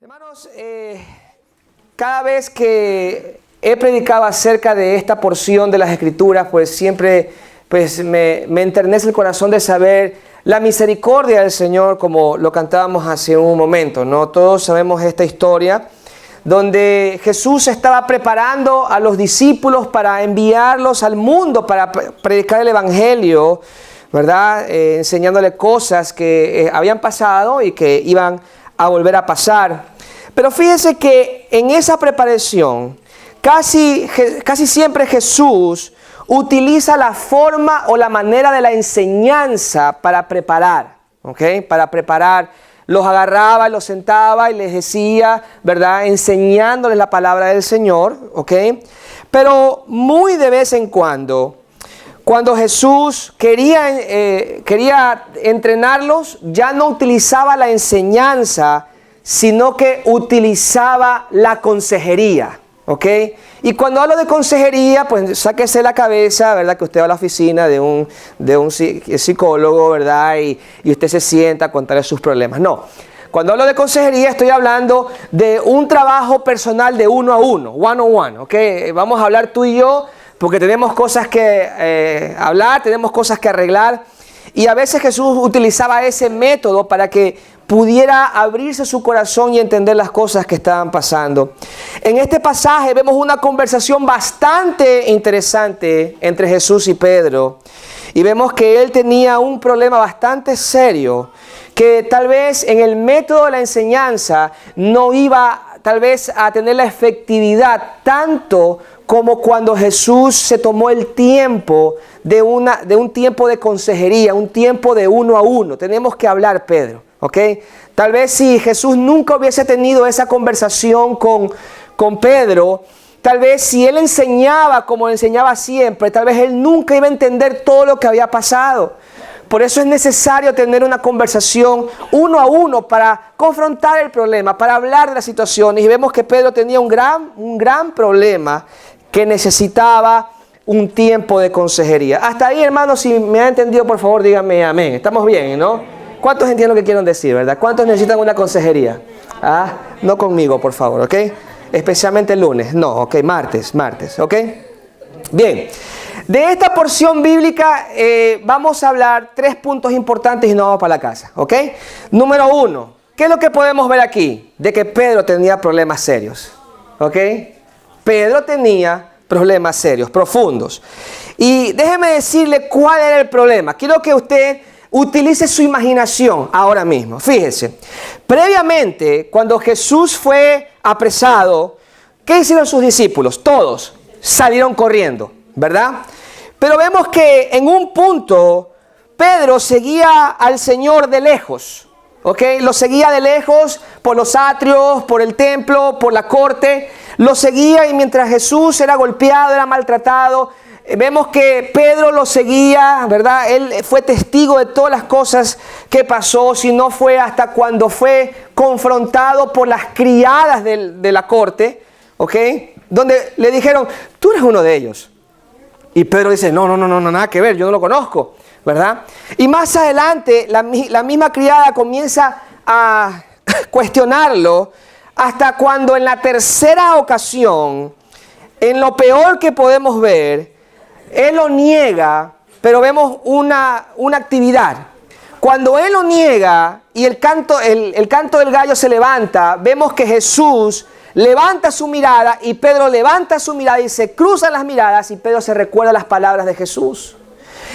Hermanos, cada vez que he predicado acerca de esta porción de las Escrituras, pues siempre me enternece el corazón de saber la misericordia del Señor, como lo cantábamos hace un momento, ¿no? Todos sabemos esta historia donde Jesús estaba preparando a los discípulos para enviarlos al mundo para predicar el Evangelio, ¿verdad? Enseñándole cosas que habían pasado y que iban a volver a pasar. Pero fíjense que en esa preparación casi siempre Jesús utiliza la forma o la manera de la enseñanza para preparar, ¿ok? Para preparar. Los agarraba, los sentaba y les decía, ¿verdad? Enseñándoles la palabra del Señor, ¿ok? Pero muy de vez en cuando Jesús quería entrenarlos, ya no utilizaba la enseñanza, sino que utilizaba la consejería, ¿ok? Y cuando hablo de consejería, pues sáquese la cabeza, ¿verdad? Que usted va a la oficina de un psicólogo, ¿verdad? Y usted se sienta a contarle sus problemas. No. Cuando hablo de consejería, estoy hablando de un trabajo personal de uno a uno, one on one, ¿ok? Vamos a hablar tú y yo, porque tenemos cosas que hablar, tenemos cosas que arreglar. Y a veces Jesús utilizaba ese método para que pudiera abrirse su corazón y entender las cosas que estaban pasando. En este pasaje vemos una conversación bastante interesante entre Jesús y Pedro. Y vemos que él tenía un problema bastante serio, que tal vez en el método de la enseñanza no iba tal vez a tener la efectividad tanto como cuando Jesús se tomó el tiempo de un tiempo de consejería, un tiempo de uno a uno. Tenemos que hablar, Pedro, ¿ok? Tal vez si Jesús nunca hubiese tenido esa conversación con Pedro, tal vez si él enseñaba como enseñaba siempre, tal vez él nunca iba a entender todo lo que había pasado. Por eso es necesario tener una conversación uno a uno para confrontar el problema, para hablar de las situaciones. Y vemos que Pedro tenía un gran problema que necesitaba un tiempo de consejería. Hasta ahí, hermanos, si me han entendido, por favor, díganme amén. Estamos bien, ¿no? ¿Cuántos entienden lo que quieren decir, verdad? ¿Cuántos necesitan una consejería? No conmigo, por favor, ¿ok? Especialmente el lunes. No, ok, martes, ¿ok? Bien. De esta porción bíblica vamos a hablar 3 puntos importantes y nos vamos para la casa, ¿ok? Número 1, ¿qué es lo que podemos ver aquí? De que Pedro tenía problemas serios, ¿ok? Pedro tenía problemas serios, profundos. Y déjeme decirle cuál era el problema. Quiero que usted utilice su imaginación ahora mismo. Fíjese, previamente, cuando Jesús fue apresado, ¿qué hicieron sus discípulos? Todos salieron corriendo, ¿verdad? Pero vemos que en un punto Pedro seguía al Señor de lejos, ¿ok? Lo seguía de lejos por los atrios, por el templo, por la corte. Lo seguía y mientras Jesús era golpeado, era maltratado, vemos que Pedro lo seguía, ¿verdad? Él fue testigo de todas las cosas que pasó, si no fue hasta cuando fue confrontado por las criadas de la corte, ¿ok? Donde le dijeron, tú eres uno de ellos. Y Pedro dice, no, nada que ver, yo no lo conozco, ¿verdad? Y más adelante la misma criada comienza a cuestionarlo hasta cuando en la tercera ocasión, en lo peor que podemos ver, él lo niega, pero vemos una actividad. Cuando él lo niega y el canto del gallo se levanta, vemos que Jesús levanta su mirada y Pedro levanta su mirada y se cruzan las miradas y Pedro se recuerda las palabras de Jesús.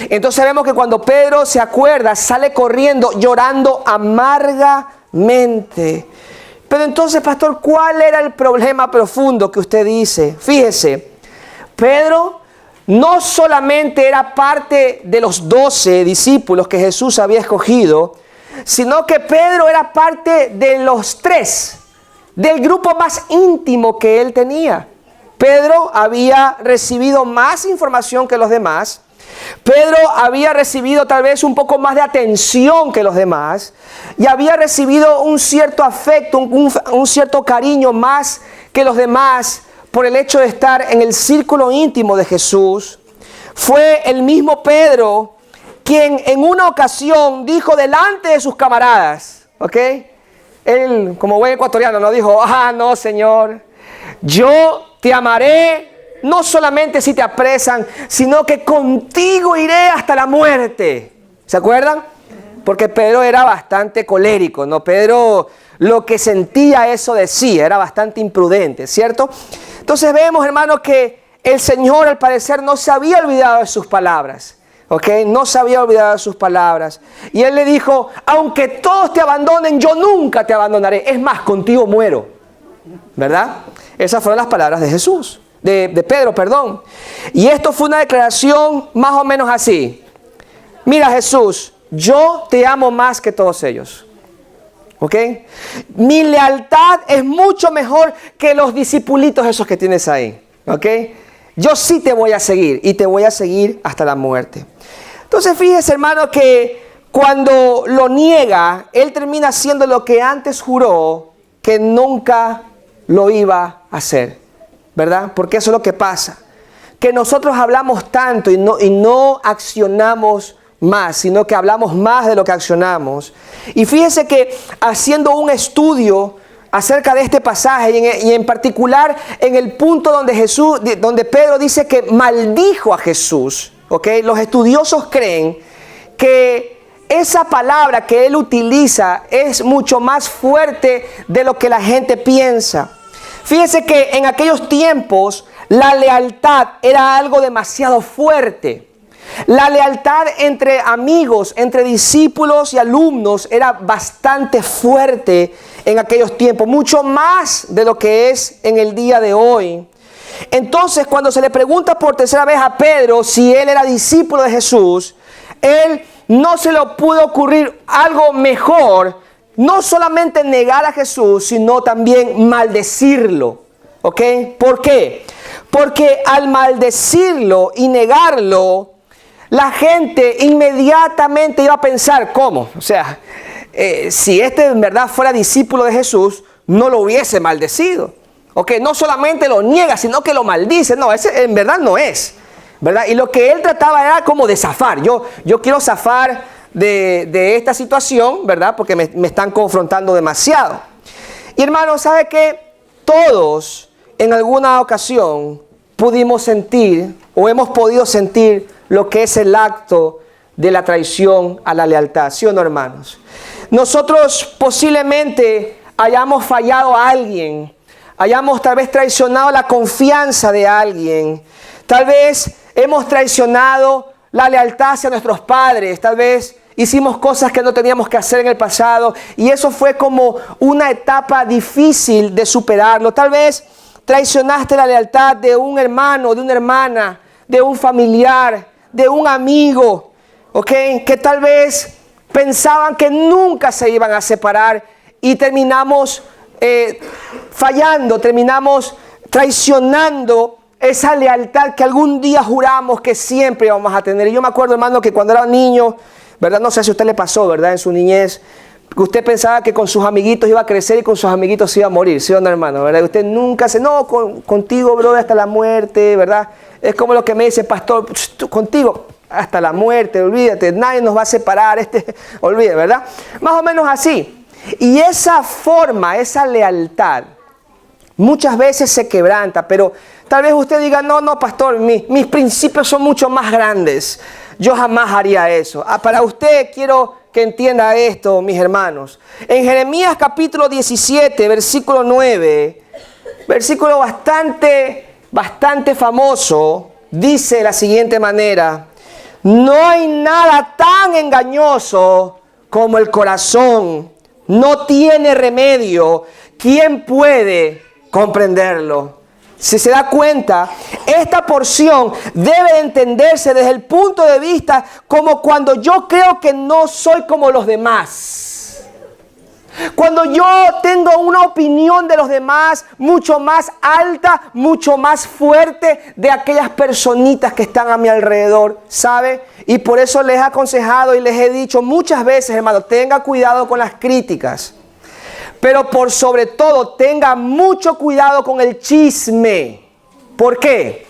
Entonces vemos que cuando Pedro se acuerda, sale corriendo, llorando amargamente. Pero entonces, pastor, ¿cuál era el problema profundo que usted dice? Fíjese, Pedro no solamente era parte de los 12 discípulos que Jesús había escogido, sino que Pedro era parte de los 3, del grupo más íntimo que él tenía. Pedro había recibido más información que los demás. Pedro había recibido tal vez un poco más de atención que los demás y había recibido un cierto afecto, un cierto cariño más que los demás por el hecho de estar en el círculo íntimo de Jesús. Fue el mismo Pedro quien en una ocasión dijo delante de sus camaradas, ¿ok? él, como buen ecuatoriano, no dijo, no, Señor, yo te amaré, no solamente si te apresan, sino que contigo iré hasta la muerte. ¿Se acuerdan? Porque Pedro era bastante colérico, ¿no? Pedro lo que sentía eso decía, era bastante imprudente, ¿cierto? Entonces vemos, hermanos, que el Señor al parecer no se había olvidado de sus palabras. ¿Ok? No se había olvidado de sus palabras. Y Él le dijo, aunque todos te abandonen, yo nunca te abandonaré. Es más, contigo muero. ¿Verdad? Esas fueron las palabras de Jesús, de Pedro, perdón. Y esto fue una declaración más o menos así. Mira, Jesús, yo te amo más que todos ellos. ¿Ok? Mi lealtad es mucho mejor que los discipulitos esos que tienes ahí. ¿Ok? Yo sí te voy a seguir y te voy a seguir hasta la muerte. Entonces fíjese, hermano, que cuando lo niega, él termina haciendo lo que antes juró que nunca lo iba a hacer, ¿verdad? Porque eso es lo que pasa, que nosotros hablamos tanto y no accionamos más, sino que hablamos más de lo que accionamos. Y fíjese que haciendo un estudio acerca de este pasaje y en particular en el punto donde Pedro dice que maldijo a Jesús, ¿ok? Los estudiosos creen que esa palabra que él utiliza es mucho más fuerte de lo que la gente piensa. Fíjese que en aquellos tiempos la lealtad era algo demasiado fuerte. La lealtad entre amigos, entre discípulos y alumnos era bastante fuerte en aquellos tiempos, mucho más de lo que es en el día de hoy. Entonces, cuando se le pregunta por tercera vez a Pedro si él era discípulo de Jesús, él no se le pudo ocurrir algo mejor, no solamente negar a Jesús, sino también maldecirlo. ¿Ok? ¿Por qué? Porque al maldecirlo y negarlo, la gente inmediatamente iba a pensar, ¿cómo? O sea, si este en verdad fuera discípulo de Jesús, no lo hubiese maldecido. ¿Ok? No solamente lo niega, sino que lo maldice. No, ese en verdad no es, ¿verdad? Y lo que él trataba era como de zafar. Yo quiero zafar de esta situación, ¿verdad? Porque me están confrontando demasiado. Y hermano, ¿sabe qué? Todos en alguna ocasión pudimos sentir o hemos podido sentir lo que es el acto de la traición a la lealtad, ¿sí o no, hermanos? Nosotros posiblemente hayamos fallado a alguien, hayamos tal vez traicionado la confianza de alguien, tal vez hemos traicionado la lealtad hacia nuestros padres, tal vez hicimos cosas que no teníamos que hacer en el pasado y eso fue como una etapa difícil de superarlo. Tal vez traicionaste la lealtad de un hermano, de una hermana, de un familiar, de un amigo, ¿ok? Que tal vez pensaban que nunca se iban a separar y terminamos fallando, terminamos traicionando esa lealtad que algún día juramos que siempre íbamos a tener. Y yo me acuerdo, hermano, que cuando era niño, ¿verdad? No sé si a usted le pasó, ¿verdad? En su niñez, que usted pensaba que con sus amiguitos iba a crecer y con sus amiguitos se iba a morir, ¿sí o no, hermano? ¿Verdad? Usted nunca contigo, brother, hasta la muerte, ¿verdad? Es como lo que me dice el pastor, contigo hasta la muerte, olvídate, nadie nos va a separar, olvídate, ¿verdad? Más o menos así. Y esa forma, esa lealtad, muchas veces se quebranta, pero tal vez usted diga, no, pastor, mis principios son mucho más grandes. Yo jamás haría eso. Para usted quiero que entienda esto, mis hermanos. En Jeremías capítulo 17, versículo 9, versículo bastante famoso, dice de la siguiente manera: no hay nada tan engañoso como el corazón, no tiene remedio. ¿Quién puede comprenderlo? Si se da cuenta, esta porción debe entenderse desde el punto de vista como cuando yo creo que no soy como los demás. Cuando yo tengo una opinión de los demás mucho más alta, mucho más fuerte de aquellas personitas que están a mi alrededor, ¿sabe? Y por eso les he aconsejado y les he dicho muchas veces, hermano, tenga cuidado con las críticas. Pero por sobre todo, tenga mucho cuidado con el chisme. ¿Por qué?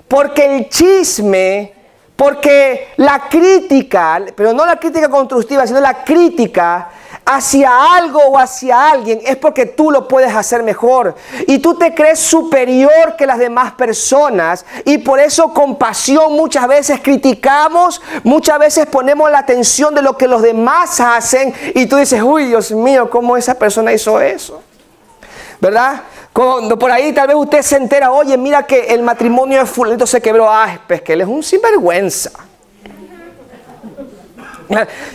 Porque el chisme, porque la crítica, pero no la crítica constructiva, sino la crítica, hacia algo o hacia alguien, es porque tú lo puedes hacer mejor. Y tú te crees superior que las demás personas. Y por eso con pasión muchas veces criticamos, muchas veces ponemos la atención de lo que los demás hacen. Y tú dices, uy, Dios mío, ¿cómo esa persona hizo eso? ¿Verdad? Cuando por ahí tal vez usted se entera, oye, mira que el matrimonio de fulanito se quebró. Ah, pues que él es un sinvergüenza.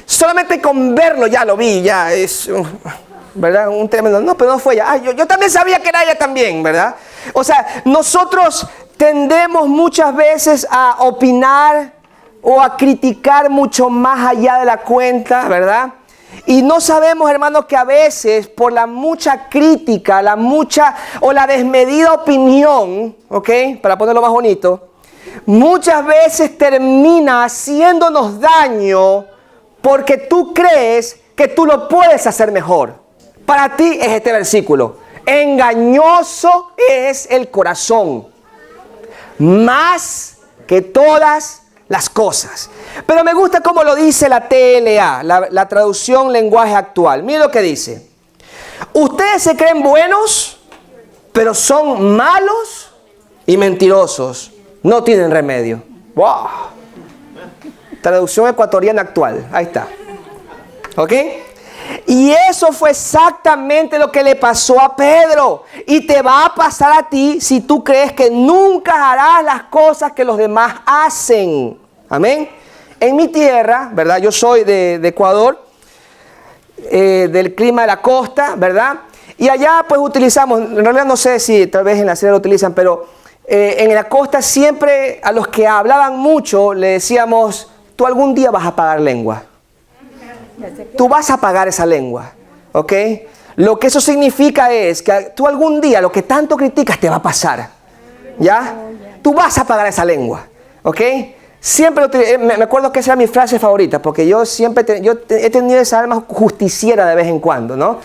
Solamente con verlo ya lo vi, ya es, ¿verdad? Un tremendo. No, pero no fue ella. Ah, yo también sabía que era ella también, ¿verdad? O sea, nosotros tendemos muchas veces a opinar o a criticar mucho más allá de la cuenta, ¿verdad? Y no sabemos, hermanos, que a veces por la mucha crítica, la mucha o la desmedida opinión, ¿ok? Para ponerlo más bonito, muchas veces termina haciéndonos daño porque tú crees que tú lo puedes hacer mejor. Para ti es este versículo. Engañoso es el corazón, más que todas las cosas. Pero me gusta cómo lo dice la TLA, la traducción lenguaje actual. Mire lo que dice. Ustedes se creen buenos, pero son malos y mentirosos. No tienen remedio. ¡Wow! Traducción ecuatoriana actual. Ahí está. ¿Ok? Y eso fue exactamente lo que le pasó a Pedro. Y te va a pasar a ti si tú crees que nunca harás las cosas que los demás hacen. Amén. En mi tierra, ¿verdad? Yo soy de Ecuador, del clima de la costa, ¿verdad? Y allá pues utilizamos, en realidad no sé si tal vez en la sierra lo utilizan, pero en la costa siempre a los que hablaban mucho le decíamos, tú algún día vas a pagar lengua. Tú vas a pagar esa lengua, ¿ok? Lo que eso significa es que tú algún día, lo que tanto criticas te va a pasar, ¿ya? Tú vas a pagar esa lengua, ¿ok? Siempre me acuerdo que esa era mi frase favorita, porque yo siempre he tenido esa alma justiciera de vez en cuando, ¿no?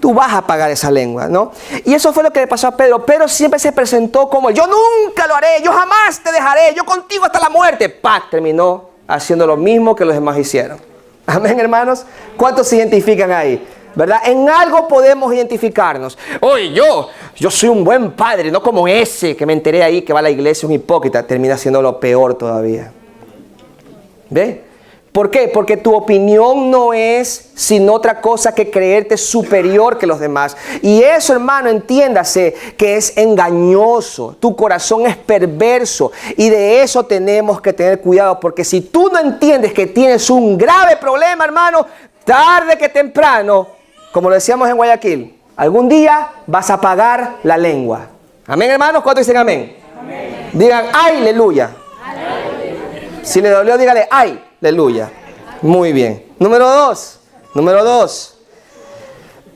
Tú vas a pagar esa lengua, ¿no? Y eso fue lo que le pasó a Pedro. Pedro siempre se presentó como, yo nunca lo haré, yo jamás te dejaré, yo contigo hasta la muerte. ¡Pac! Terminó haciendo lo mismo que los demás hicieron. Amén, hermanos. ¿Cuántos se identifican ahí? ¿Verdad? En algo podemos identificarnos. Oye, yo soy un buen padre, no como ese que me enteré ahí que va a la iglesia, un hipócrita. Termina siendo lo peor todavía. ¿Ve? ¿Por qué? Porque tu opinión no es sino otra cosa que creerte superior que los demás. Y eso, hermano, entiéndase que es engañoso. Tu corazón es perverso. Y de eso tenemos que tener cuidado. Porque si tú no entiendes que tienes un grave problema, hermano, tarde que temprano, como lo decíamos en Guayaquil, algún día vas a pagar la lengua. Amén, hermanos. ¿Cuántos dicen amén? Amén. Digan, ¡ay, aleluya! Si le dolió, dígale, ¡ay! Aleluya. Muy bien. Número dos.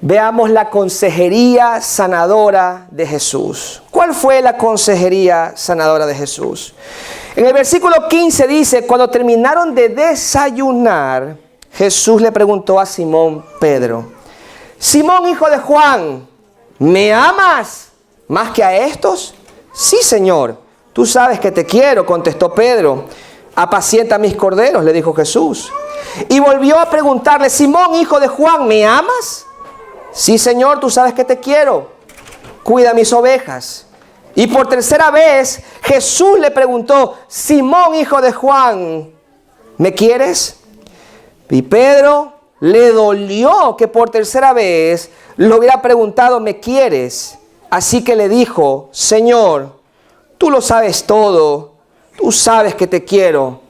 Veamos la consejería sanadora de Jesús. ¿Cuál fue la consejería sanadora de Jesús? En el versículo 15 dice, cuando terminaron de desayunar, Jesús le preguntó a Simón Pedro, Simón, hijo de Juan, ¿me amas más que a estos? Sí, Señor, tú sabes que te quiero, contestó Pedro. Apacienta mis corderos, le dijo Jesús. Y volvió a preguntarle, Simón, hijo de Juan, ¿me amas? Sí, Señor, tú sabes que te quiero. Cuida mis ovejas. Y por tercera vez, Jesús le preguntó, Simón, hijo de Juan, ¿me quieres? Y Pedro le dolió que por tercera vez lo hubiera preguntado, ¿me quieres? Así que le dijo, Señor, tú lo sabes todo. Tú sabes que te quiero.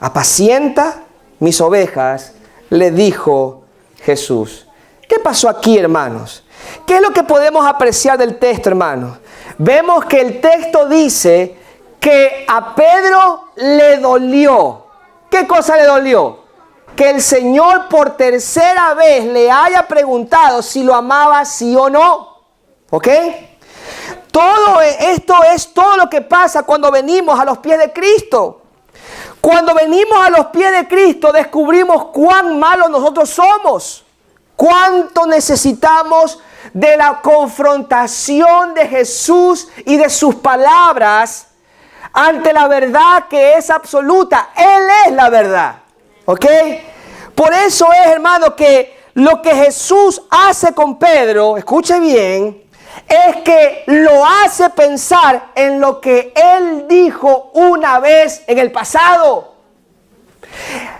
Apacienta mis ovejas, le dijo Jesús. ¿Qué pasó aquí, hermanos? ¿Qué es lo que podemos apreciar del texto, hermanos? Vemos que el texto dice que a Pedro le dolió. ¿Qué cosa le dolió? Que el Señor por tercera vez le haya preguntado si lo amaba, sí o no. ¿Ok? Todo esto es todo lo que pasa cuando venimos a los pies de Cristo. Cuando venimos a los pies de Cristo descubrimos cuán malos nosotros somos. Cuánto necesitamos de la confrontación de Jesús y de sus palabras ante la verdad que es absoluta. Él es la verdad. ¿Ok? Por eso es, hermano, que lo que Jesús hace con Pedro, escuche bien, es que lo hace pensar en lo que él dijo una vez en el pasado.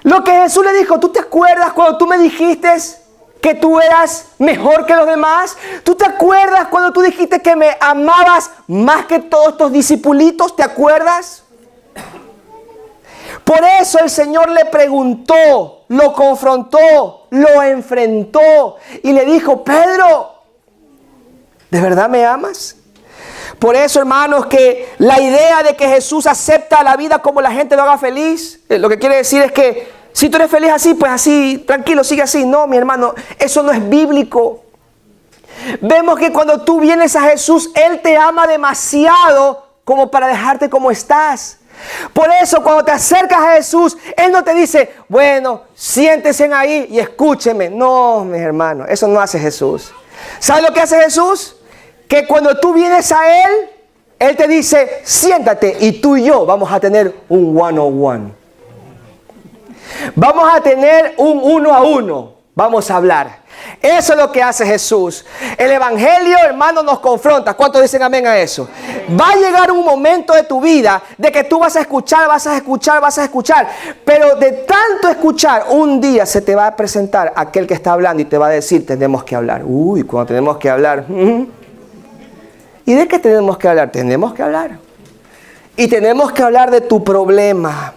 Lo que Jesús le dijo, ¿tú te acuerdas cuando tú me dijiste que tú eras mejor que los demás? ¿Tú te acuerdas cuando tú dijiste que me amabas más que todos estos discipulitos? ¿Te acuerdas? Por eso el Señor le preguntó, lo confrontó, lo enfrentó y le dijo, Pedro, ¿de verdad me amas? Por eso, hermanos, que la idea de que Jesús acepta la vida como la gente lo haga feliz, lo que quiere decir es que si tú eres feliz así, pues así, tranquilo, sigue así. No, mi hermano, eso no es bíblico. Vemos que cuando tú vienes a Jesús, Él te ama demasiado como para dejarte como estás. Por eso cuando te acercas a Jesús, Él no te dice, bueno, siéntense ahí y escúcheme. No, mis hermanos, eso no hace Jesús. ¿Sabes lo que hace Jesús? Que cuando tú vienes a Él, Él te dice, siéntate y tú y yo vamos a tener un one-on-one. Vamos a tener un uno a uno. Vamos a hablar. Eso es lo que hace Jesús. El Evangelio, hermano, nos confronta. ¿Cuántos dicen amén a eso? Va a llegar un momento de tu vida de que tú vas a escuchar, vas a escuchar, vas a escuchar. Pero de tanto escuchar, un día se te va a presentar aquel que está hablando y te va a decir, tenemos que hablar. Uy, cuando tenemos que hablar. ¿Y de qué tenemos que hablar? Tenemos que hablar. Y tenemos que hablar de tu problema.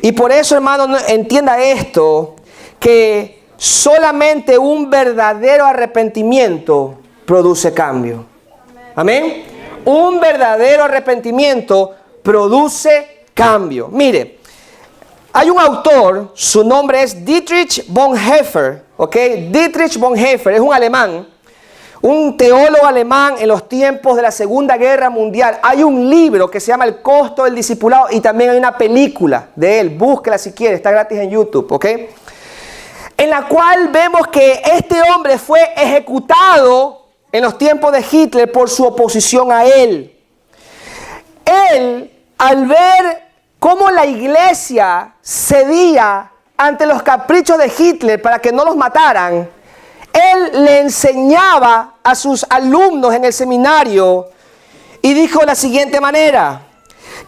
Y por eso, hermano, entienda esto, que solamente un verdadero arrepentimiento produce cambio. Amén. Un verdadero arrepentimiento produce cambio. Mire, hay un autor, su nombre es Dietrich Bonhoeffer, ¿ok? Dietrich Bonhoeffer es un alemán, un teólogo alemán en los tiempos de la Segunda Guerra Mundial. Hay un libro que se llama El costo del discipulado y también hay una película de él. Búsquela si quiere, está gratis en YouTube, ¿ok? En la cual vemos que este hombre fue ejecutado en los tiempos de Hitler por su oposición a él. Él, al ver cómo la iglesia cedía ante los caprichos de Hitler para que no los mataran, él le enseñaba a sus alumnos en el seminario y dijo de la siguiente manera,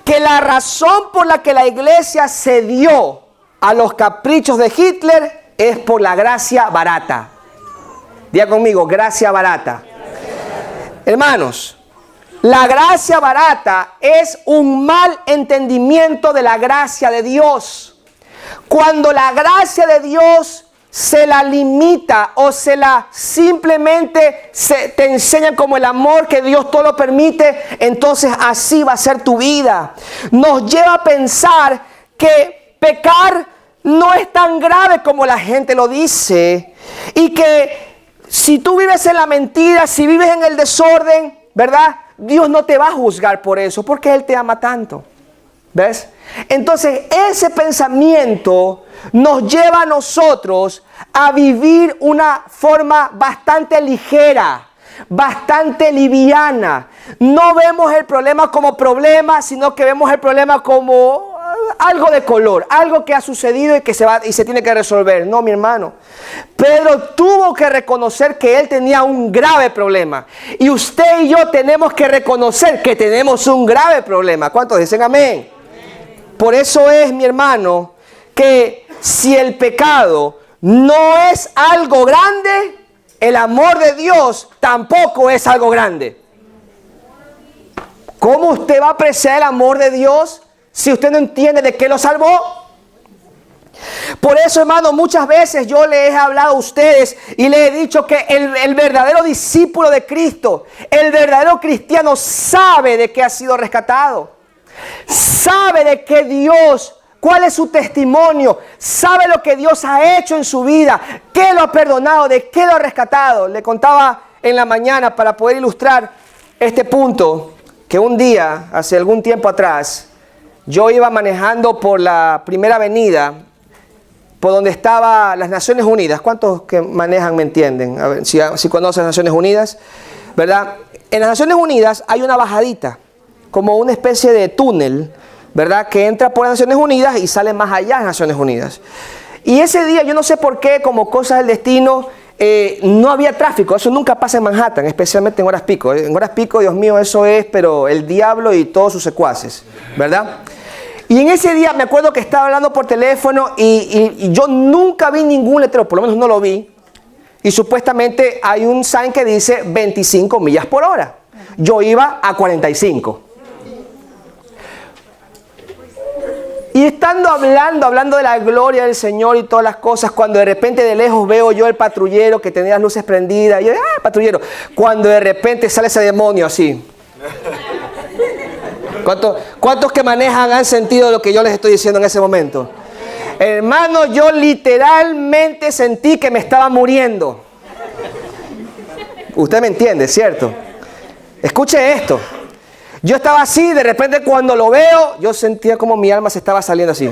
que la razón por la que la iglesia cedió a los caprichos de Hitler es por la gracia barata. Diga conmigo, gracia barata. Hermanos, la gracia barata es un mal entendimiento de la gracia de Dios. Cuando la gracia de Dios se la limita o se la simplemente te enseña como el amor que Dios todo lo permite, entonces así va a ser tu vida. Nos lleva a pensar que pecar no es tan grave como la gente lo dice y que si tú vives en la mentira, si vives en el desorden, ¿verdad? Dios no te va a juzgar por eso porque Él te ama tanto. ¿Ves? Entonces ese pensamiento nos lleva a nosotros a vivir una forma bastante ligera, bastante liviana. No vemos el problema como problema, sino que vemos el problema como algo de color, algo que ha sucedido y que se tiene que resolver. No, mi hermano. Pedro tuvo que reconocer que él tenía un grave problema. Y usted y yo tenemos que reconocer que tenemos un grave problema. ¿Cuántos dicen amén? Por eso es, mi hermano, que si el pecado no es algo grande, el amor de Dios tampoco es algo grande. ¿Cómo usted va a apreciar el amor de Dios si usted no entiende de qué lo salvó? Por eso, hermano, muchas veces yo les he hablado a ustedes y les he dicho que el verdadero discípulo de Cristo, el verdadero cristiano sabe de qué ha sido rescatado. Sabe de qué Dios, cuál es su testimonio, sabe lo que Dios ha hecho en su vida, qué lo ha perdonado, de qué lo ha rescatado. Le contaba en la mañana para poder ilustrar este punto que un día, hace algún tiempo atrás, yo iba manejando por la Primera Avenida, por donde estaba las Naciones Unidas. ¿Cuántos que manejan me entienden? A ver, si conocen las Naciones Unidas, ¿verdad? En las Naciones Unidas hay una bajadita, como una especie de túnel, ¿verdad? Que entra por las Naciones Unidas y sale más allá de las Naciones Unidas. Y ese día, yo no sé por qué, como cosas del destino, no había tráfico. Eso nunca pasa en Manhattan, especialmente en horas pico. En horas pico, Dios mío, eso es, pero el diablo y todos sus secuaces, ¿verdad? Y en ese día me acuerdo que estaba hablando por teléfono y yo nunca vi ningún letrero, por lo menos no lo vi. Y supuestamente hay un sign que dice 25 millas por hora. Yo iba a 45. Y estando hablando de la gloria del Señor y todas las cosas, cuando de repente de lejos veo yo el patrullero que tenía las luces prendidas, y yo, patrullero, cuando de repente sale ese demonio así. ¿Cuántos que manejan han sentido lo que yo les estoy diciendo en ese momento? Hermano, yo literalmente sentí que me estaba muriendo. Usted me entiende, ¿cierto? Escuche esto. Yo estaba así, de repente cuando lo veo, yo sentía como mi alma se estaba saliendo así.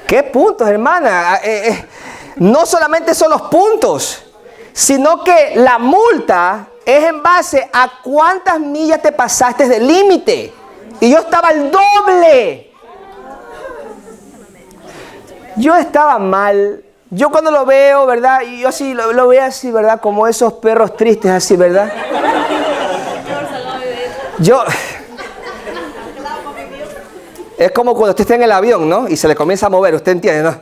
¿Qué puntos, hermana? No solamente son los puntos, sino que la multa es en base a cuántas millas te pasaste del límite. Y yo estaba al doble. Yo estaba mal. Yo cuando lo veo, ¿verdad? Y yo así lo veo así, ¿verdad? Como esos perros tristes así, ¿verdad? Es como cuando usted está en el avión, ¿no? Y se le comienza a mover, ¿usted entiende, no?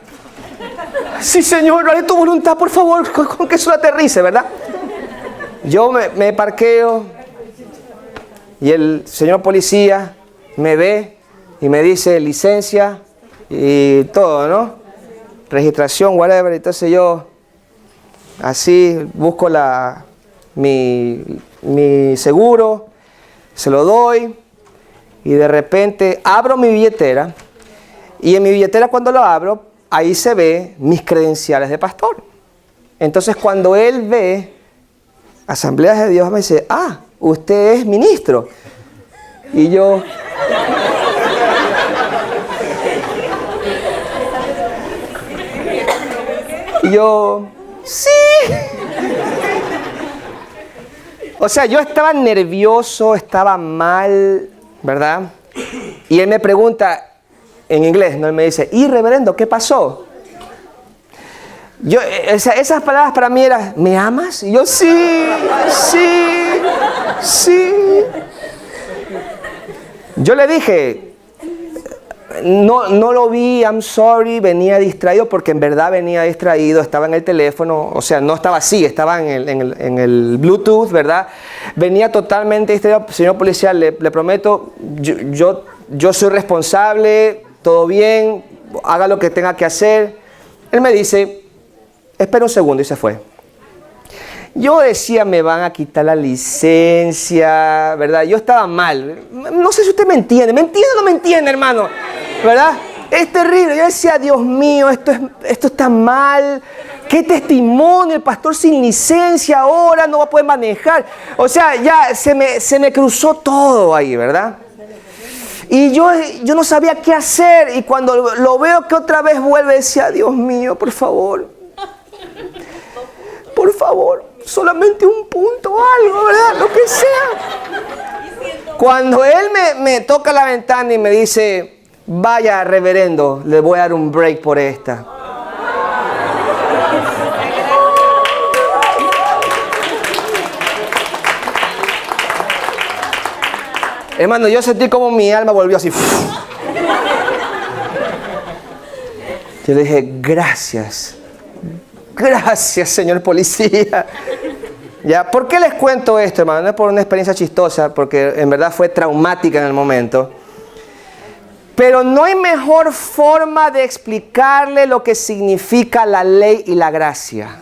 Sí, Señor, dale tu voluntad, por favor, con que eso aterrice, ¿verdad? Yo me parqueo y el señor policía me ve y me dice licencia y todo, ¿no? Registración, whatever. Entonces yo así busco mi seguro, se lo doy y de repente abro mi billetera y en mi billetera cuando lo abro, ahí se ve mis credenciales de pastor. Entonces cuando él ve Asambleas de Dios me dice, usted es ministro. Y yo... sí. O sea, yo estaba nervioso, estaba mal, ¿verdad? Y él me pregunta en inglés, ¿no? Él me dice, reverendo, ¿qué pasó? Esas palabras para mí eran, ¿me amas? Y yo, sí. Yo le dije, no lo vi, I'm sorry, venía distraído, porque en verdad venía distraído, estaba en el teléfono, o sea, no estaba así, estaba en el Bluetooth, ¿verdad? Venía totalmente distraído. Señor policía, le prometo, yo soy responsable, todo bien, haga lo que tenga que hacer. Él me dice, espera un segundo, y se fue. Yo decía, me van a quitar la licencia, ¿verdad? Yo estaba mal. No sé si usted me entiende. ¿Me entiende o no me entiende, hermano? ¿Verdad? Es terrible. Yo decía, Dios mío, esto está mal. ¿Qué testimonio? El pastor sin licencia ahora no va a poder manejar. O sea, ya se me cruzó todo ahí, ¿verdad? Y yo no sabía qué hacer. Y cuando lo veo que otra vez vuelve, decía, Dios mío, por favor. Por favor. Solamente un punto o algo, ¿verdad? Lo que sea. Cuando él me toca la ventana y me dice, vaya, reverendo, le voy a dar un break por esta. Hermano, yo sentí como mi alma volvió así. Yo le dije, gracias. Gracias, señor policía. ¿Ya? ¿Por qué les cuento esto, hermano? No es por una experiencia chistosa, porque en verdad fue traumática en el momento. Pero no hay mejor forma de explicarle lo que significa la ley y la gracia.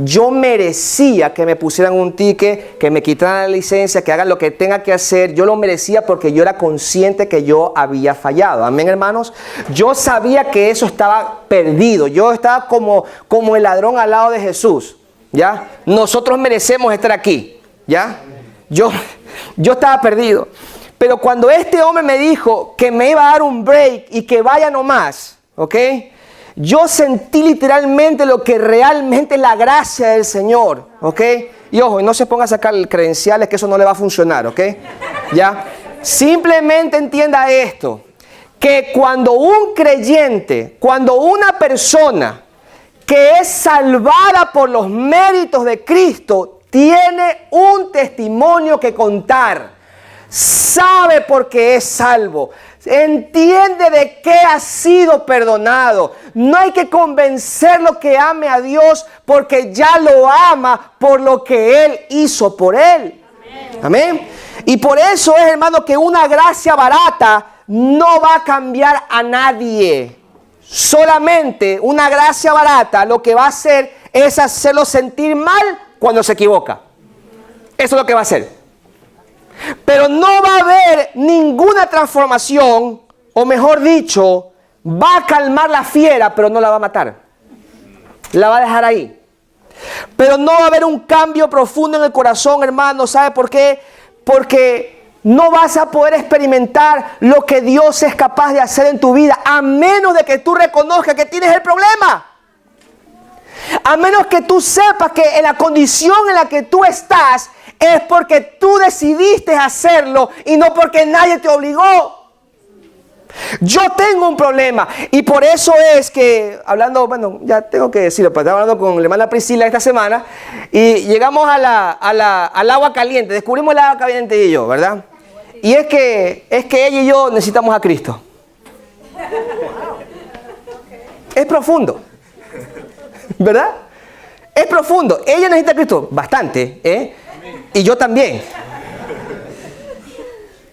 Yo merecía que me pusieran un ticket, que me quitaran la licencia, que hagan lo que tenga que hacer. Yo lo merecía porque yo era consciente que yo había fallado. Amén, hermanos. Yo sabía que eso estaba perdido. Yo estaba como el ladrón al lado de Jesús. ¿Ya? Nosotros merecemos estar aquí. ¿Ya? Yo estaba perdido. Pero cuando este hombre me dijo que me iba a dar un break y que vaya nomás, ¿ok? Yo sentí literalmente lo que realmente es la gracia del Señor, ¿ok? Y ojo, no se ponga a sacar credenciales, que eso no le va a funcionar, ¿ok? ¿Ya? Simplemente entienda esto, que cuando un creyente, cuando una persona que es salvada por los méritos de Cristo, tiene un testimonio que contar, sabe por qué es salvo, entiende de qué ha sido perdonado, no hay que convencerlo que ame a Dios porque ya lo ama por lo que Él hizo por él. Amén. Y por eso es, hermano, que una gracia barata no va a cambiar a nadie. Solamente una gracia barata lo que va a hacer es hacerlo sentir mal cuando se equivoca. Eso es lo que va a hacer. Pero no va a haber ninguna transformación, o mejor dicho, va a calmar la fiera, pero no la va a matar. La va a dejar ahí. Pero no va a haber un cambio profundo en el corazón, hermano. ¿Sabe por qué? Porque no vas a poder experimentar lo que Dios es capaz de hacer en tu vida, a menos de que tú reconozcas que tienes el problema. A menos que tú sepas que en la condición en la que tú estás es porque tú decidiste hacerlo y no porque nadie te obligó. Yo tengo un problema y por eso es que, hablando, bueno, ya tengo que decirlo, pues estaba hablando con la hermana Priscila esta semana y llegamos al agua caliente, descubrimos el agua caliente y yo, ¿verdad? Y es que ella y yo necesitamos a Cristo. Es profundo, ¿verdad? Es profundo. Ella necesita a Cristo bastante, ¿eh? Y yo también.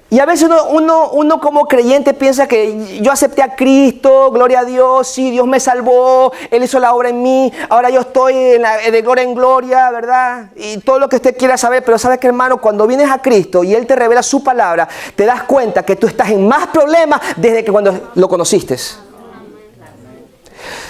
Y a veces uno como creyente piensa que yo acepté a Cristo, gloria a Dios, sí, Dios me salvó, Él hizo la obra en mí, ahora yo estoy de gloria en gloria, ¿verdad? Y todo lo que usted quiera saber, pero ¿sabes qué, hermano? Cuando vienes a Cristo y Él te revela su palabra, te das cuenta que tú estás en más problemas desde que cuando lo conociste.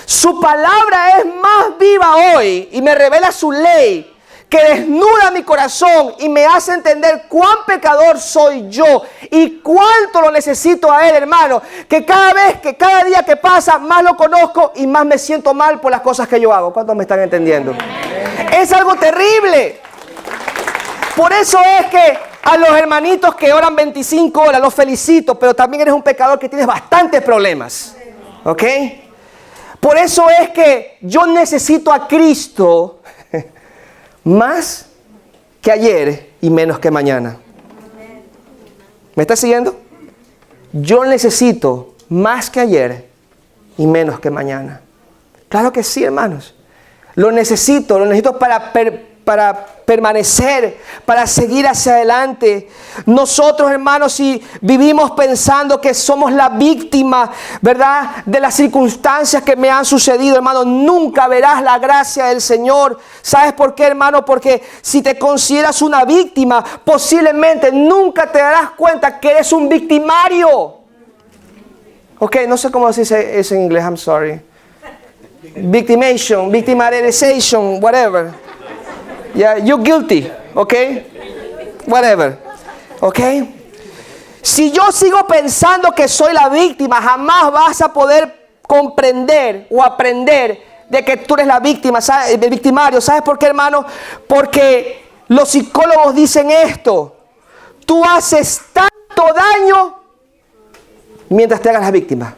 Su palabra es más viva hoy y me revela su ley, que desnuda mi corazón y me hace entender cuán pecador soy yo y cuánto lo necesito a Él, hermano, que cada día que pasa más lo conozco y más me siento mal por las cosas que yo hago. ¿Cuántos me están entendiendo? Es algo terrible. Por eso es que a los hermanitos que oran 25 horas los felicito, pero también eres un pecador que tienes bastantes problemas, ¿ok? Por eso es que yo necesito a Cristo más que ayer y menos que mañana. ¿Me está siguiendo? Yo necesito más que ayer y menos que mañana. Claro que sí, hermanos. Lo necesito para permanecer, para seguir hacia adelante. Nosotros, hermanos, si vivimos pensando que somos la víctima, ¿verdad?, de las circunstancias que me han sucedido, hermano, nunca verás la gracia del Señor. ¿Sabes por qué, hermano? Porque si te consideras una víctima, posiblemente nunca te darás cuenta que eres un victimario. Ok, no sé cómo se dice eso en inglés, I'm sorry. Victimation, victimization, whatever. Yeah, you're guilty, okay? Whatever, okay? Si yo sigo pensando que soy la víctima, jamás vas a poder comprender o aprender de que tú eres la víctima, ¿sabes? El victimario. ¿Sabes por qué, hermano? Porque los psicólogos dicen esto: tú haces tanto daño mientras te hagas la víctima.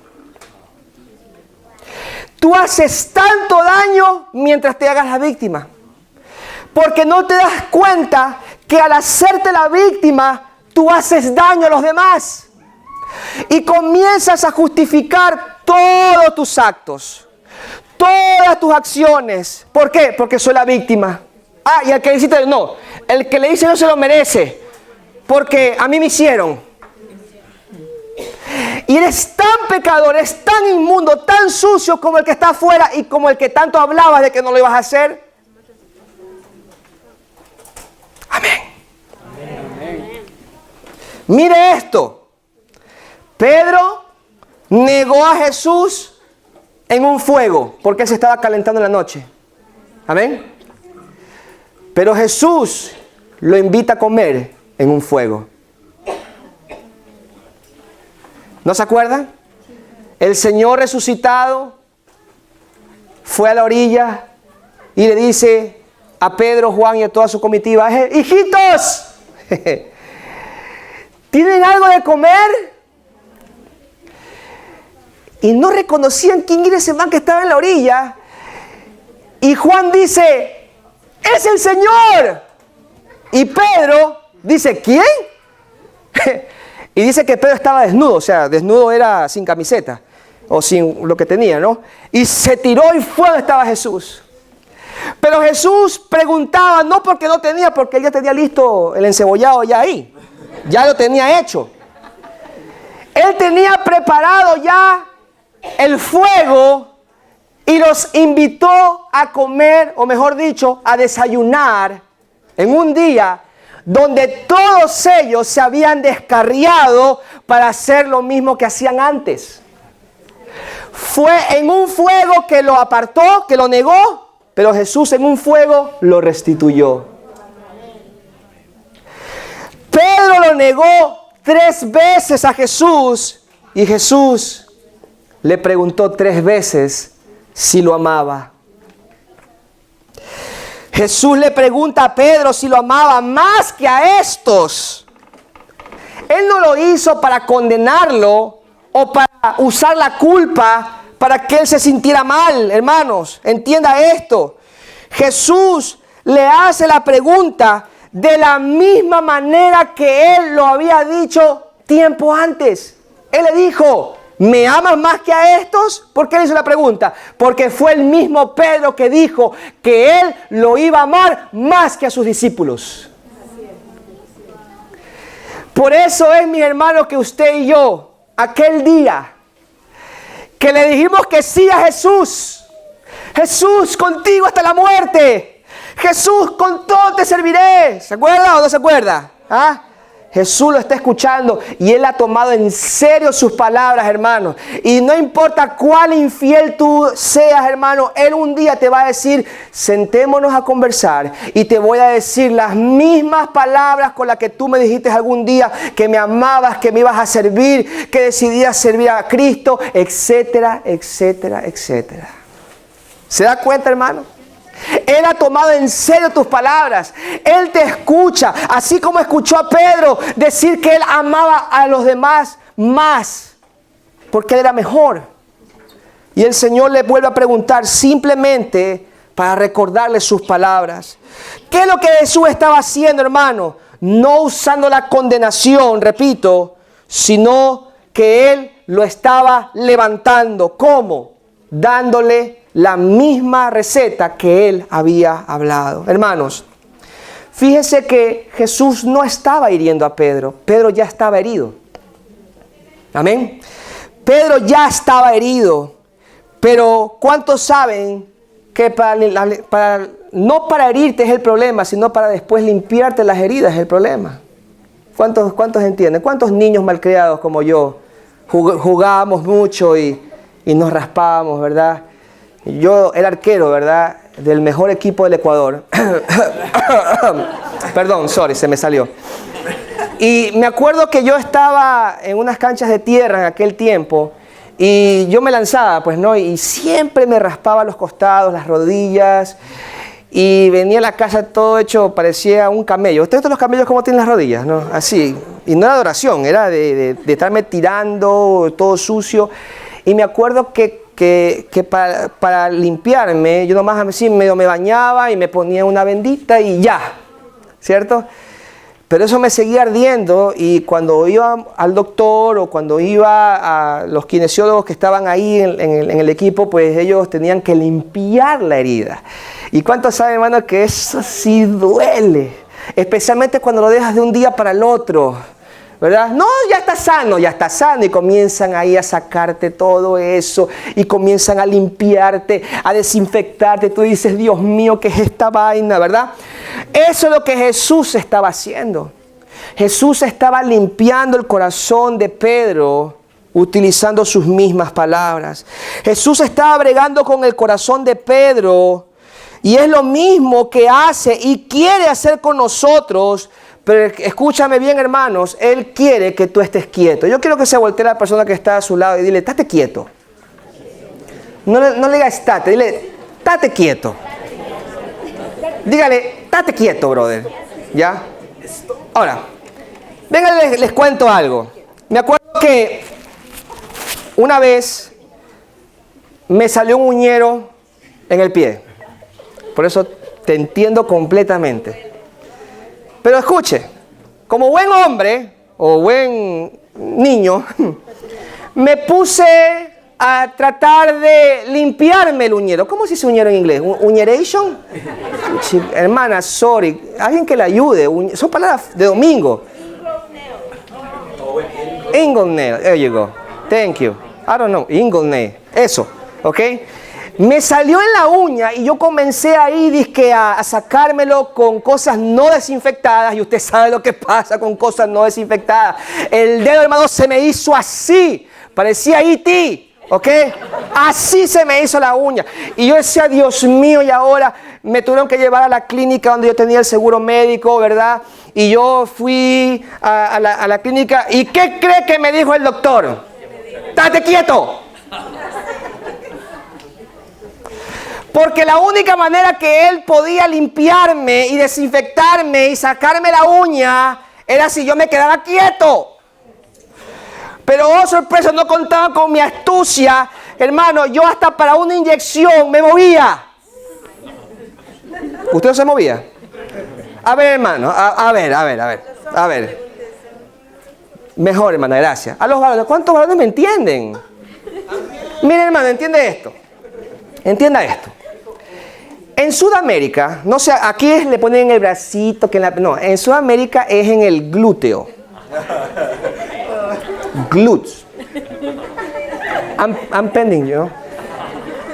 Tú haces tanto daño mientras te hagas la víctima. Porque no te das cuenta que al hacerte la víctima, tú haces daño a los demás. Y comienzas a justificar todos tus actos, todas tus acciones. ¿Por qué? Porque soy la víctima. Ah, y el que dice no, el que le dice no se lo merece, porque a mí me hicieron. Y eres tan pecador, eres tan inmundo, tan sucio como el que está afuera y como el que tanto hablabas de que no lo ibas a hacer. Amén. Amén. Mire esto. Pedro negó a Jesús en un fuego porque él se estaba calentando en la noche. Amén. Pero Jesús lo invita a comer en un fuego. ¿No se acuerdan? El Señor resucitado fue a la orilla y le dice a Pedro, Juan y a toda su comitiva: hijitos, ¿tienen algo de comer? Y no reconocían quién era ese man que estaba en la orilla. Y Juan dice, ¡es el Señor! Y Pedro dice, ¿quién? Y dice que Pedro estaba desnudo, o sea, desnudo era sin camiseta, o sin lo que tenía, ¿no? Y se tiró y fue donde estaba Jesús. Pero Jesús preguntaba, no porque no tenía, porque él ya tenía listo el encebollado ya ahí. Ya lo tenía hecho. Él tenía preparado ya el fuego y los invitó a comer, o mejor dicho, a desayunar en un día donde todos ellos se habían descarriado para hacer lo mismo que hacían antes. Fue en un fuego que lo apartó, que lo negó, pero Jesús en un fuego lo restituyó. Pedro lo negó 3 veces a Jesús y Jesús le preguntó 3 veces si lo amaba. Jesús le pregunta a Pedro si lo amaba más que a estos. Él no lo hizo para condenarlo o para usar la culpa para que él se sintiera mal, hermanos. Entienda esto. Jesús le hace la pregunta de la misma manera que él lo había dicho tiempo antes. Él le dijo, ¿me amas más que a estos? ¿Por qué le hizo la pregunta? Porque fue el mismo Pedro que dijo que él lo iba a amar más que a sus discípulos. Por eso es, mis hermanos, que usted y yo, aquel día que le dijimos que sí a Jesús, Jesús, contigo hasta la muerte, Jesús, con todo te serviré. ¿Se acuerda o no se acuerda? ¿Ah? Jesús lo está escuchando y Él ha tomado en serio sus palabras, hermanos. Y no importa cuán infiel tú seas, hermano, Él un día te va a decir, sentémonos a conversar y te voy a decir las mismas palabras con las que tú me dijiste algún día que me amabas, que me ibas a servir, que decidías servir a Cristo, etcétera, etcétera, etcétera. ¿Se da cuenta, hermano? Él ha tomado en serio tus palabras. Él te escucha, así como escuchó a Pedro decir que él amaba a los demás más, porque él era mejor. Y el Señor le vuelve a preguntar simplemente para recordarle sus palabras. ¿Qué es lo que Jesús estaba haciendo, hermano? No usando la condenación, repito, sino que Él lo estaba levantando. ¿Cómo? Dándole la misma receta que Él había hablado. Hermanos, fíjese que Jesús no estaba hiriendo a Pedro. Pedro ya estaba herido. Amén. Pedro ya estaba herido. Pero ¿cuántos saben que no para herirte es el problema, sino para después limpiarte las heridas es el problema? ¿Cuántos entienden? ¿Cuántos niños malcriados como yo jugábamos mucho y nos raspábamos, verdad? Yo era arquero, ¿verdad? Del mejor equipo del Ecuador. Perdón, se me salió. Y me acuerdo que yo estaba en unas canchas de tierra en aquel tiempo y yo me lanzaba, pues, ¿no? Y siempre me raspaba los costados, las rodillas y venía a la casa todo hecho, parecía un camello. ¿Ustedes ven los camellos cómo tienen las rodillas, no? Así. Y no era de oración, era de estarme tirando, todo sucio. Y me acuerdo que para limpiarme, yo nomás así medio me bañaba y me ponía una bendita y ya, ¿cierto? Pero eso me seguía ardiendo y cuando iba al doctor o cuando iba a los kinesiólogos que estaban ahí en el equipo, pues ellos tenían que limpiar la herida. ¿Y cuántos saben, hermano, que eso sí duele? Especialmente cuando lo dejas de un día para el otro, ¿verdad? No, ya está sano y comienzan ahí a sacarte todo eso y comienzan a limpiarte, a desinfectarte. Tú dices, Dios mío, ¿qué es esta vaina, verdad? Eso es lo que Jesús estaba haciendo. Jesús estaba limpiando el corazón de Pedro utilizando sus mismas palabras. Jesús estaba bregando con el corazón de Pedro y es lo mismo que hace y quiere hacer con nosotros. Pero escúchame bien, hermanos, Él quiere que tú estés quieto. Yo quiero que se voltee a la persona que está a su lado y dile, estate quieto. No le diga estate, dile, estate quieto. Dígale, estate quieto, brother. ¿Ya? Ahora, Venga, les cuento algo. Me acuerdo que una vez me salió un uñero en el pie. Por eso te entiendo completamente. Pero escuche, como buen hombre o buen niño, me puse a tratar de limpiarme el uñero. ¿Cómo se dice uñero en inglés? ¿Uñeration? Hermana, sorry. Alguien que le ayude. Son palabras de domingo. Inglenail. There you go. Thank you. I don't know. Inglenail. Eso. ¿Ok? Me salió en la uña y yo comencé ahí dizque a sacármelo con cosas no desinfectadas, y usted sabe lo que pasa con cosas no desinfectadas. El dedo, hermano, se me hizo así, parecía E.T., ¿ok? Así se me hizo la uña. Y yo decía, Dios mío, y ahora me tuvieron que llevar a la clínica donde yo tenía el seguro médico, ¿verdad? Y yo fui a la clínica, ¿y qué cree que me dijo el doctor? ¡Estate quieto! Porque la única manera que él podía limpiarme y desinfectarme y sacarme la uña era si yo me quedara quieto. Pero, oh sorpresa, no contaba con mi astucia. Hermano, yo hasta para una inyección me movía. ¿Usted no se movía? A ver, hermano, a ver. Mejor, hermana, gracias. A los varones, ¿cuántos varones me entienden? Mire, hermano, entiende esto. Entienda esto. En Sudamérica, no sé, aquí le ponen en el bracito, no, en Sudamérica es en el glúteo. Glutes. I'm pending, you know.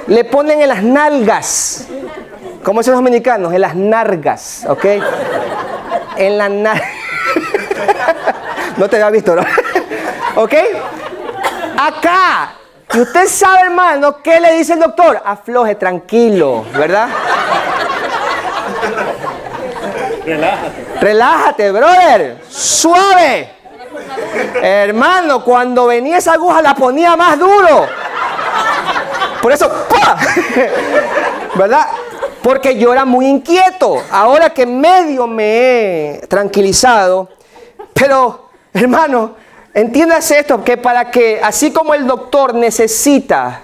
Le ponen en las nalgas. Como dicen los dominicanos, en las nargas, ¿ok? En la nalgas. No te había visto, ¿no? ¿Ok? Acá. Y usted sabe, hermano, ¿qué le dice el doctor? Afloje, tranquilo, ¿verdad? Relájate, brother. Suave. Hermano, cuando venía esa aguja la ponía más duro. Por eso, ¡pah! ¿Verdad? Porque yo era muy inquieto. Ahora que medio me he tranquilizado. Pero, hermano, entiéndase esto, que para que, así como el doctor necesita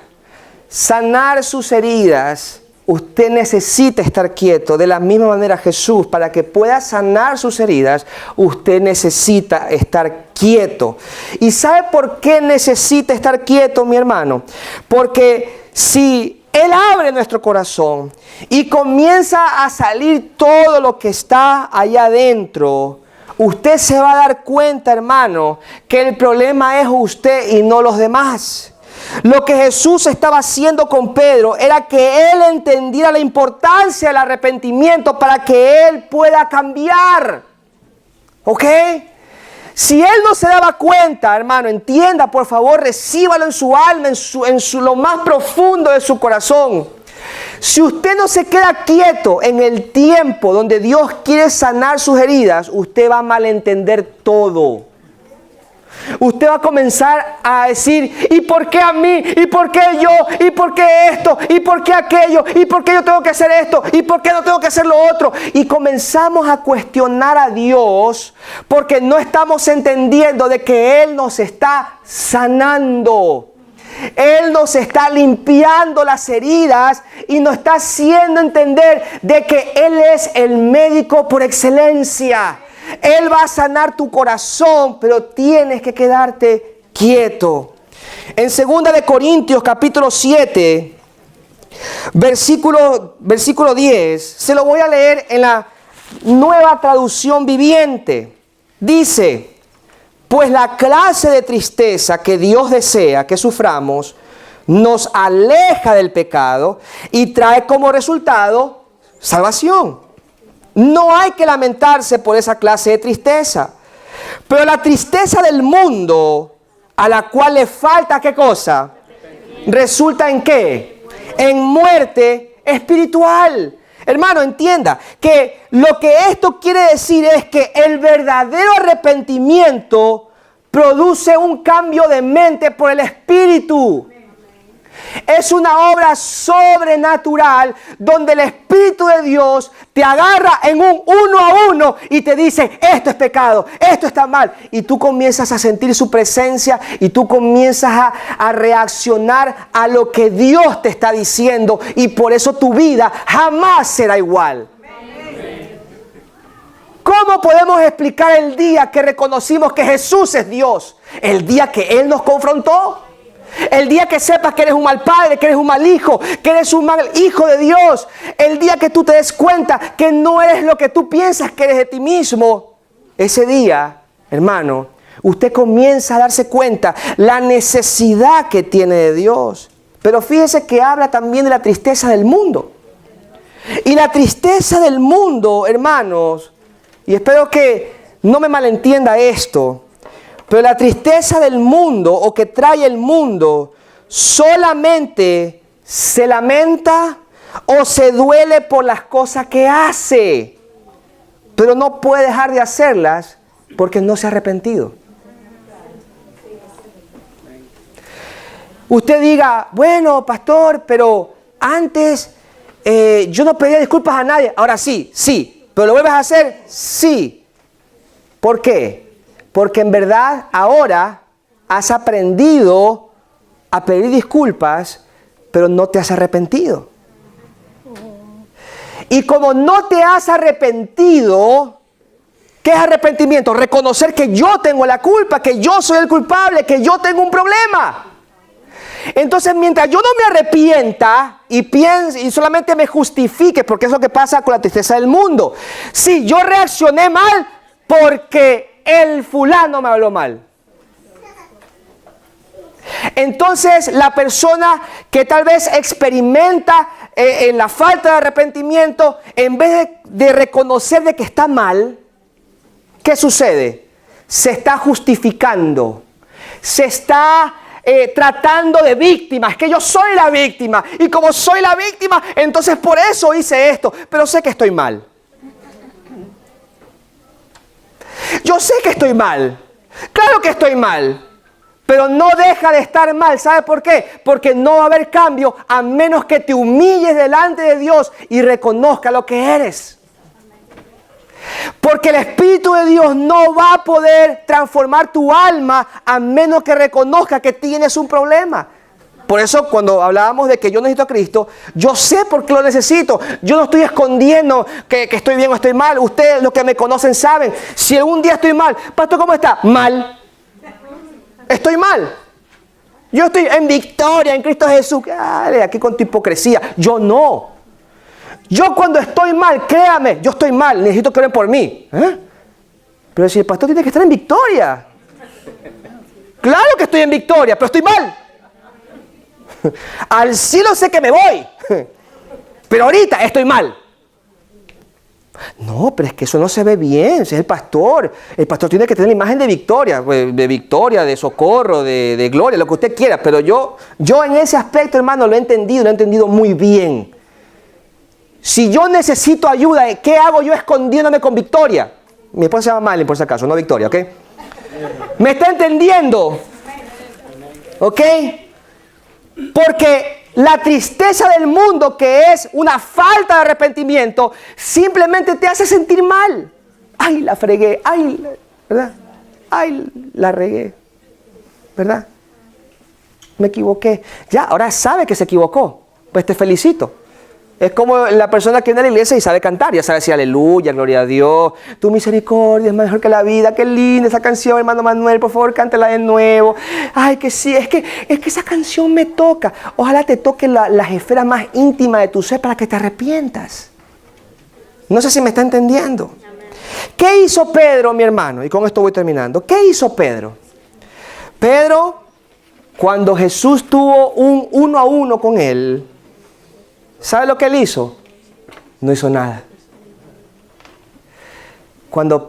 sanar sus heridas, usted necesita estar quieto. De la misma manera Jesús, para que pueda sanar sus heridas, usted necesita estar quieto. ¿Y sabe por qué necesita estar quieto, mi hermano? Porque si Él abre nuestro corazón y comienza a salir todo lo que está allá adentro, usted se va a dar cuenta, hermano, que el problema es usted y no los demás. Lo que Jesús estaba haciendo con Pedro era que él entendiera la importancia del arrepentimiento para que él pueda cambiar. ¿Ok? Si él no se daba cuenta, hermano, entienda, por favor, recíbalo en su alma, en lo más profundo de su corazón. Si usted no se queda quieto en el tiempo donde Dios quiere sanar sus heridas, usted va a malentender todo. Usted va a comenzar a decir, ¿y por qué a mí? ¿Y por qué yo? ¿Y por qué esto? ¿Y por qué aquello? ¿Y por qué yo tengo que hacer esto? ¿Y por qué no tengo que hacer lo otro? Y comenzamos a cuestionar a Dios porque no estamos entendiendo de que Él nos está sanando. Él nos está limpiando las heridas y nos está haciendo entender de que Él es el médico por excelencia. Él va a sanar tu corazón, pero tienes que quedarte quieto. En 2 de Corintios capítulo 7, versículo 10, se lo voy a leer en la Nueva Traducción Viviente. Dice: pues la clase de tristeza que Dios desea que suframos nos aleja del pecado y trae como resultado salvación. No hay que lamentarse por esa clase de tristeza. Pero la tristeza del mundo, a la cual le falta ¿qué cosa? ¿Resulta en qué? En muerte espiritual. Hermano, entienda que lo que esto quiere decir es que el verdadero arrepentimiento produce un cambio de mente por el Espíritu. Es una obra sobrenatural donde el Espíritu de Dios te agarra en un 1 a 1 y te dice, esto es pecado, esto está mal. Y tú comienzas a sentir su presencia y tú comienzas a reaccionar a lo que Dios te está diciendo. Y por eso tu vida jamás será igual. ¿Cómo podemos explicar el día que reconocimos que Jesús es Dios? El día que Él nos confrontó. El día que sepas que eres un mal padre, que eres un mal hijo, que eres un mal hijo de Dios. El día que tú te des cuenta que no eres lo que tú piensas que eres de ti mismo. Ese día, hermano, usted comienza a darse cuenta la necesidad que tiene de Dios. Pero fíjese que habla también de la tristeza del mundo. Y la tristeza del mundo, hermanos, y espero que no me malentienda esto, pero la tristeza del mundo o que trae el mundo solamente se lamenta o se duele por las cosas que hace, pero no puede dejar de hacerlas porque no se ha arrepentido. Usted diga, bueno, pastor, pero antes yo no pedía disculpas a nadie. Ahora sí, ¿pero lo vuelves a hacer? Sí. ¿Por qué? Porque en verdad ahora has aprendido a pedir disculpas, pero no te has arrepentido. Y como no te has arrepentido, ¿qué es arrepentimiento? Reconocer que yo tengo la culpa, que yo soy el culpable, que yo tengo un problema. Entonces, mientras yo no me arrepienta y piense y solamente me justifique, porque es lo que pasa con la tristeza del mundo. Sí, yo reaccioné mal porque el fulano me habló mal. Entonces la persona que tal vez experimenta en la falta de arrepentimiento, en vez de reconocer de que está mal, ¿qué sucede? Se está justificando, se está tratando de víctima. Es que yo soy la víctima y como soy la víctima, entonces por eso hice esto, pero sé que estoy mal. Yo sé que estoy mal, claro que estoy mal, pero no deja de estar mal. ¿Sabe por qué? Porque no va a haber cambio a menos que te humilles delante de Dios y reconozca lo que eres. Porque el Espíritu de Dios no va a poder transformar tu alma a menos que reconozca que tienes un problema. Por eso cuando hablábamos de que yo necesito a Cristo, yo sé por qué lo necesito. Yo no estoy escondiendo que estoy bien o estoy mal. Ustedes, los que me conocen, saben. Si algún día estoy mal, pastor, ¿cómo está? Mal. Estoy mal. Yo estoy en victoria en Cristo Jesús. Dale, aquí con tu hipocresía. Yo no. Yo cuando estoy mal, créame, yo estoy mal. Necesito que oren por mí. Pero si el pastor tiene que estar en victoria. Claro que estoy en victoria, pero estoy mal. Al cielo sé que me voy, pero ahorita estoy mal. No, pero es que eso no se ve bien. Si es el pastor tiene que tener la imagen de victoria, de socorro, de gloria, lo que usted quiera. Pero yo en ese aspecto, hermano, lo he entendido muy bien. Si yo necesito ayuda, ¿qué hago yo escondiéndome con Victoria? Mi esposa se llama Malin, por si acaso, no Victoria, ¿ok? ¿Me está entendiendo? ¿Ok? Porque la tristeza del mundo, que es una falta de arrepentimiento, simplemente te hace sentir mal. Ay, la fregué, ay, ¿verdad? Ay, la regué, ¿verdad? Me equivoqué. Ya, ahora sabe que se equivocó. Pues te felicito. Es como la persona que viene a la iglesia y sabe cantar, ya sabe decir aleluya, gloria a Dios, tu misericordia es mejor que la vida, qué linda esa canción, hermano Manuel, por favor cántala de nuevo. Ay, que sí, es que esa canción me toca. Ojalá te toque las esferas más íntimas de tu ser para que te arrepientas. No sé si me está entendiendo. ¿Qué hizo Pedro, mi hermano? Y con esto voy terminando. ¿Qué hizo Pedro? Pedro, cuando Jesús tuvo un 1 a 1 con él, ¿sabe lo que él hizo? No hizo nada. Cuando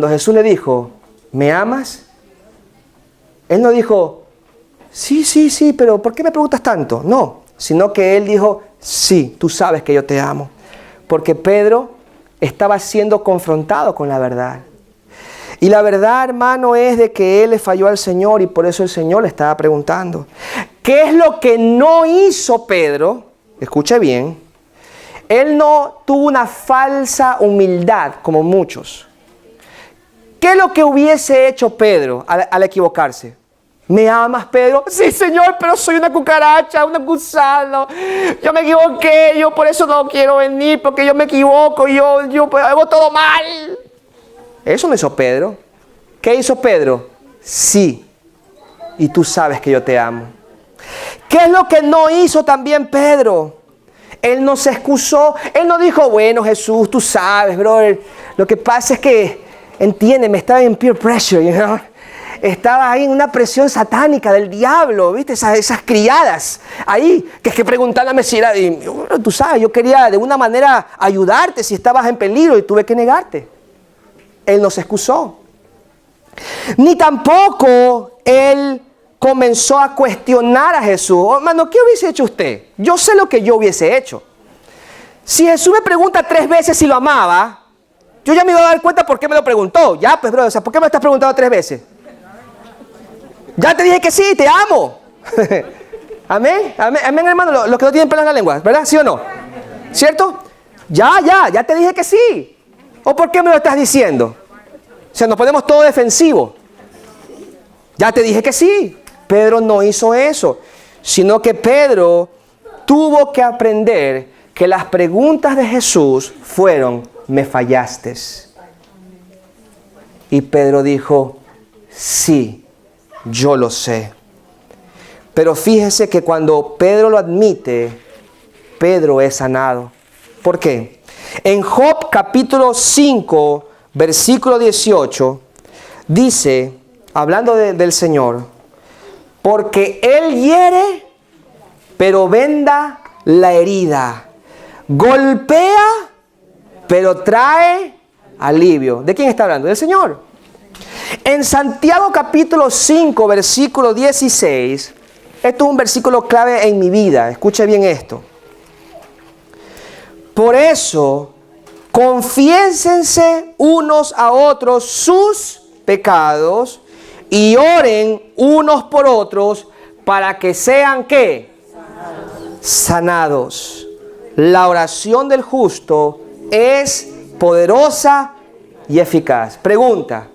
Jesús le dijo, ¿me amas? Él no dijo, sí, pero ¿por qué me preguntas tanto? No, sino que él dijo, sí, tú sabes que yo te amo. Porque Pedro estaba siendo confrontado con la verdad. Y la verdad, hermano, es de que él le falló al Señor y por eso el Señor le estaba preguntando. ¿Qué es lo que no hizo Pedro? Escuche bien. Él no tuvo una falsa humildad como muchos. ¿Qué es lo que hubiese hecho Pedro al equivocarse? ¿Me amas, Pedro? Sí, Señor, pero soy una cucaracha, un gusano. Yo me equivoqué, yo por eso no quiero venir, porque yo me equivoco, yo hago todo mal. Eso no hizo Pedro. ¿Qué hizo Pedro? Sí, y tú sabes que yo te amo. ¿Qué es lo que no hizo también Pedro? Él no se excusó, él no dijo, bueno, Jesús, tú sabes, brother. Lo que pasa es que, entiéndeme, estaba en peer pressure, you know? Estaba ahí en una presión satánica del diablo, ¿viste? Esas criadas ahí, que preguntándome si era... Y, tú sabes, yo quería de una manera ayudarte si estabas en peligro y tuve que negarte. Él no se excusó. Ni tampoco él comenzó a cuestionar a Jesús. Oh, hermano, ¿qué hubiese hecho usted? Yo sé lo que yo hubiese hecho. Si Jesús me pregunta 3 veces si lo amaba, yo ya me iba a dar cuenta por qué me lo preguntó. Ya, pues, bro, o sea, ¿por qué me estás preguntando 3 veces? Ya te dije que sí, te amo. Amén, amén, amén, hermano, los que no tienen pelos en la lengua, ¿verdad? ¿Sí o no? ¿Cierto? Ya te dije que sí. ¿O por qué me lo estás diciendo? O sea, nos ponemos todo defensivo. Ya te dije que sí. Pedro no hizo eso, sino que Pedro tuvo que aprender que las preguntas de Jesús fueron, me fallaste. Y Pedro dijo, sí, yo lo sé. Pero fíjese que cuando Pedro lo admite, Pedro es sanado. ¿Por qué? En Job capítulo 5, versículo 18, dice, hablando del Señor, porque Él hiere, pero venda la herida. Golpea, pero trae alivio. ¿De quién está hablando? Del Señor. En Santiago capítulo 5, versículo 16, esto es un versículo clave en mi vida. Escuche bien esto. Por eso, confiésense unos a otros sus pecados y oren unos por otros para que sean, ¿qué? Sanados. La oración del justo es poderosa y eficaz. Pregunta,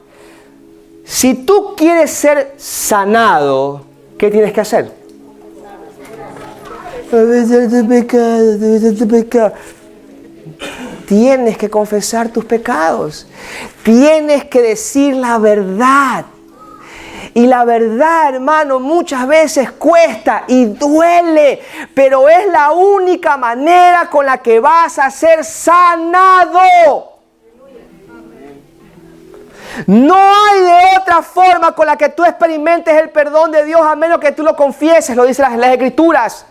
si tú quieres ser sanado, ¿qué tienes que hacer? Tienes que confesar tus pecados. Tienes que decir la verdad. Y la verdad, hermano, muchas veces cuesta y duele, pero es la única manera con la que vas a ser sanado. No hay de otra forma con la que tú experimentes el perdón de Dios a menos que tú lo confieses, lo dicen las Escrituras.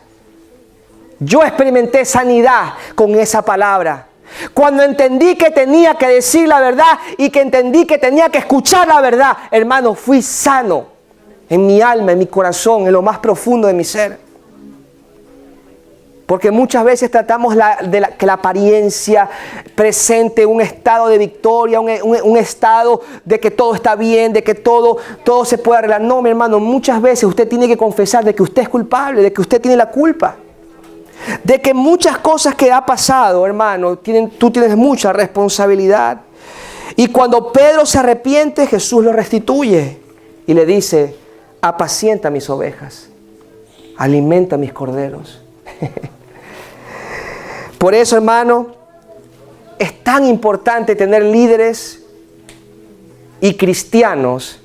Yo experimenté sanidad con esa palabra. Cuando entendí que tenía que decir la verdad y que entendí que tenía que escuchar la verdad, hermano, fui sano en mi alma, en mi corazón, en lo más profundo de mi ser. Porque muchas veces tratamos que la apariencia presente un estado de victoria, un estado de que todo está bien, de que todo se puede arreglar. No, mi hermano, muchas veces usted tiene que confesar de que usted es culpable, de que usted tiene la culpa. De que muchas cosas que ha pasado, hermano, tú tienes mucha responsabilidad. Y cuando Pedro se arrepiente, Jesús lo restituye y le dice, apacienta mis ovejas, alimenta mis corderos. Por eso, hermano, es tan importante tener líderes y cristianos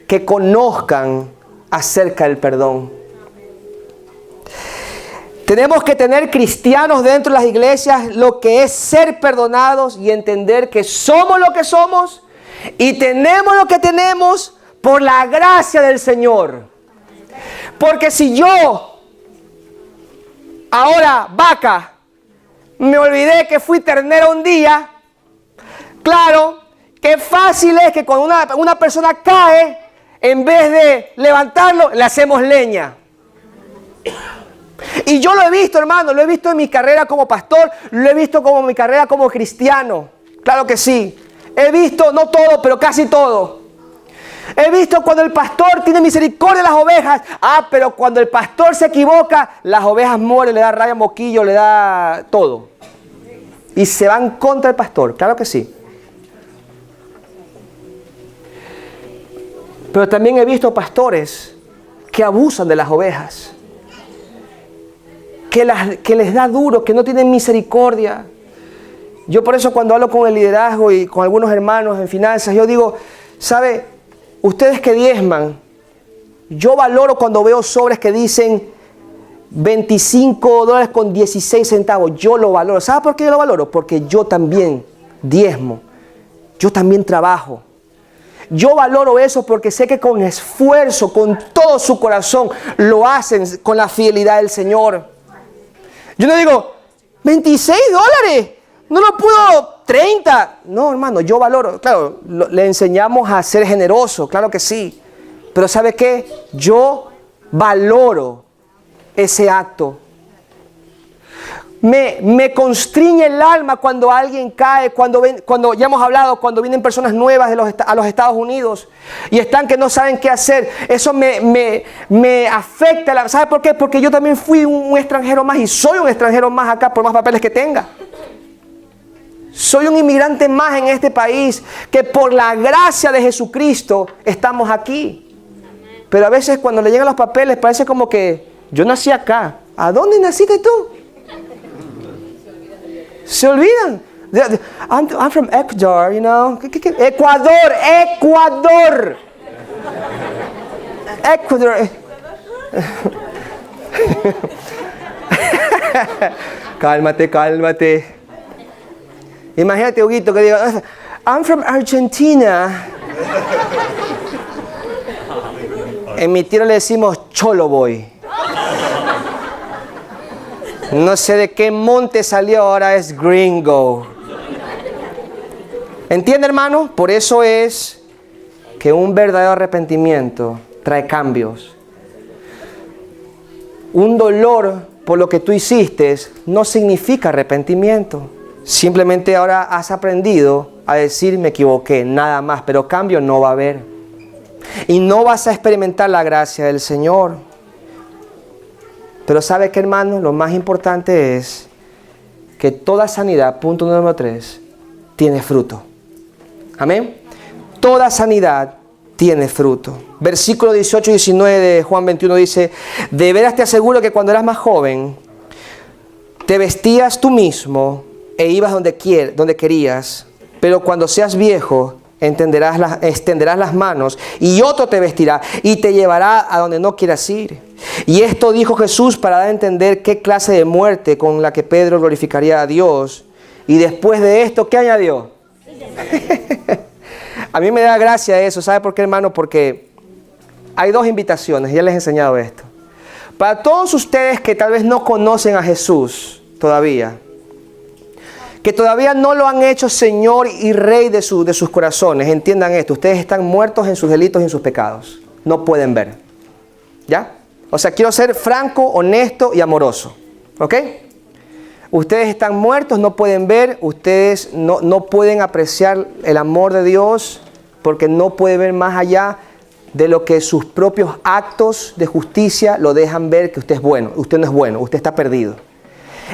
que conozcan acerca del perdón. Tenemos que tener cristianos dentro de las iglesias, lo que es ser perdonados y entender que somos lo que somos y tenemos lo que tenemos por la gracia del Señor. Porque si yo, ahora vaca, me olvidé que fui ternero un día, claro, qué fácil es que cuando una persona cae, en vez de levantarlo, le hacemos leña. Y yo lo he visto, hermano, lo he visto en mi carrera como pastor, lo he visto como en mi carrera como cristiano. Claro que sí. He visto, no todo, pero casi todo. He visto cuando el pastor tiene misericordia de las ovejas. Pero cuando el pastor se equivoca, las ovejas mueren, le da rabia, moquillo, le da todo. Y se van contra el pastor, claro que sí. Pero también he visto pastores que abusan de las ovejas. Que les da duro, que no tienen misericordia. Yo por eso cuando hablo con el liderazgo y con algunos hermanos en finanzas, yo digo, ¿sabe? Ustedes que diezman, yo valoro cuando veo sobres que dicen $25.16. Yo lo valoro. ¿Sabe por qué yo lo valoro? Porque yo también diezmo. Yo también trabajo. Yo valoro eso porque sé que con esfuerzo, con todo su corazón, lo hacen con la fidelidad del Señor. Yo no digo, $26, no lo puedo 30. No, hermano, yo valoro. Claro, le enseñamos a ser generoso, claro que sí. Pero ¿sabe qué? Yo valoro ese acto. Me constriñe el alma cuando alguien cae, cuando ya hemos hablado, cuando vienen personas nuevas a los Estados Unidos y están que no saben qué hacer. Eso me afecta. ¿Sabe por qué? Porque yo también fui un extranjero más y soy un extranjero más acá por más papeles que tenga. Soy un inmigrante más en este país que por la gracia de Jesucristo estamos aquí. Pero a veces cuando le llegan los papeles parece como que yo nací acá. ¿A dónde naciste tú? Se olvidan. I'm from Ecuador, you know. Ecuador. Ecuador. Cálmate. Imagínate, Huguito, que diga, I'm from Argentina. En mi tierra le decimos Cholo Boy. No sé de qué monte salió, ahora es gringo. ¿Entiende, hermano? Por eso es que un verdadero arrepentimiento trae cambios. Un dolor por lo que tú hiciste no significa arrepentimiento. Simplemente ahora has aprendido a decir me equivoqué, nada más, pero cambio no va a haber. Y no vas a experimentar la gracia del Señor. Pero ¿sabe qué, hermano? Lo más importante es que toda sanidad, punto número 3, tiene fruto. Amén. Toda sanidad tiene fruto. Versículo 18 y 19 de Juan 21 dice, de veras te aseguro que cuando eras más joven, te vestías tú mismo e ibas donde querías, pero cuando seas viejo, extenderás las manos y otro te vestirá y te llevará a donde no quieras ir. Y esto dijo Jesús para dar a entender qué clase de muerte con la que Pedro glorificaría a Dios. Y después de esto, ¿qué añadió? A mí me da gracia eso. ¿Sabe por qué, hermano? Porque hay dos invitaciones. Ya les he enseñado esto. Para todos ustedes que tal vez no conocen a Jesús todavía, que todavía no lo han hecho Señor y Rey de sus corazones, entiendan esto. Ustedes están muertos en sus delitos y en sus pecados. No pueden ver. ¿Ya? O sea, quiero ser franco, honesto y amoroso. ¿Ok? Ustedes están muertos, no pueden ver. Ustedes no pueden apreciar el amor de Dios porque no pueden ver más allá de lo que sus propios actos de justicia lo dejan ver que usted es bueno. Usted no es bueno, usted está perdido.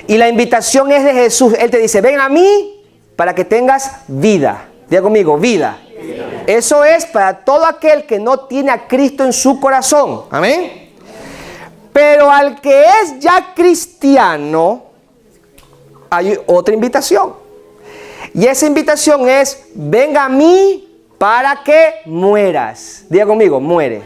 Y la invitación es de Jesús. Él te dice, ven a mí para que tengas vida. Diga conmigo, vida. Eso es para todo aquel que no tiene a Cristo en su corazón. Amén. Pero al que es ya cristiano, hay otra invitación. Y esa invitación es, venga a mí para que mueras. Diga conmigo, muere.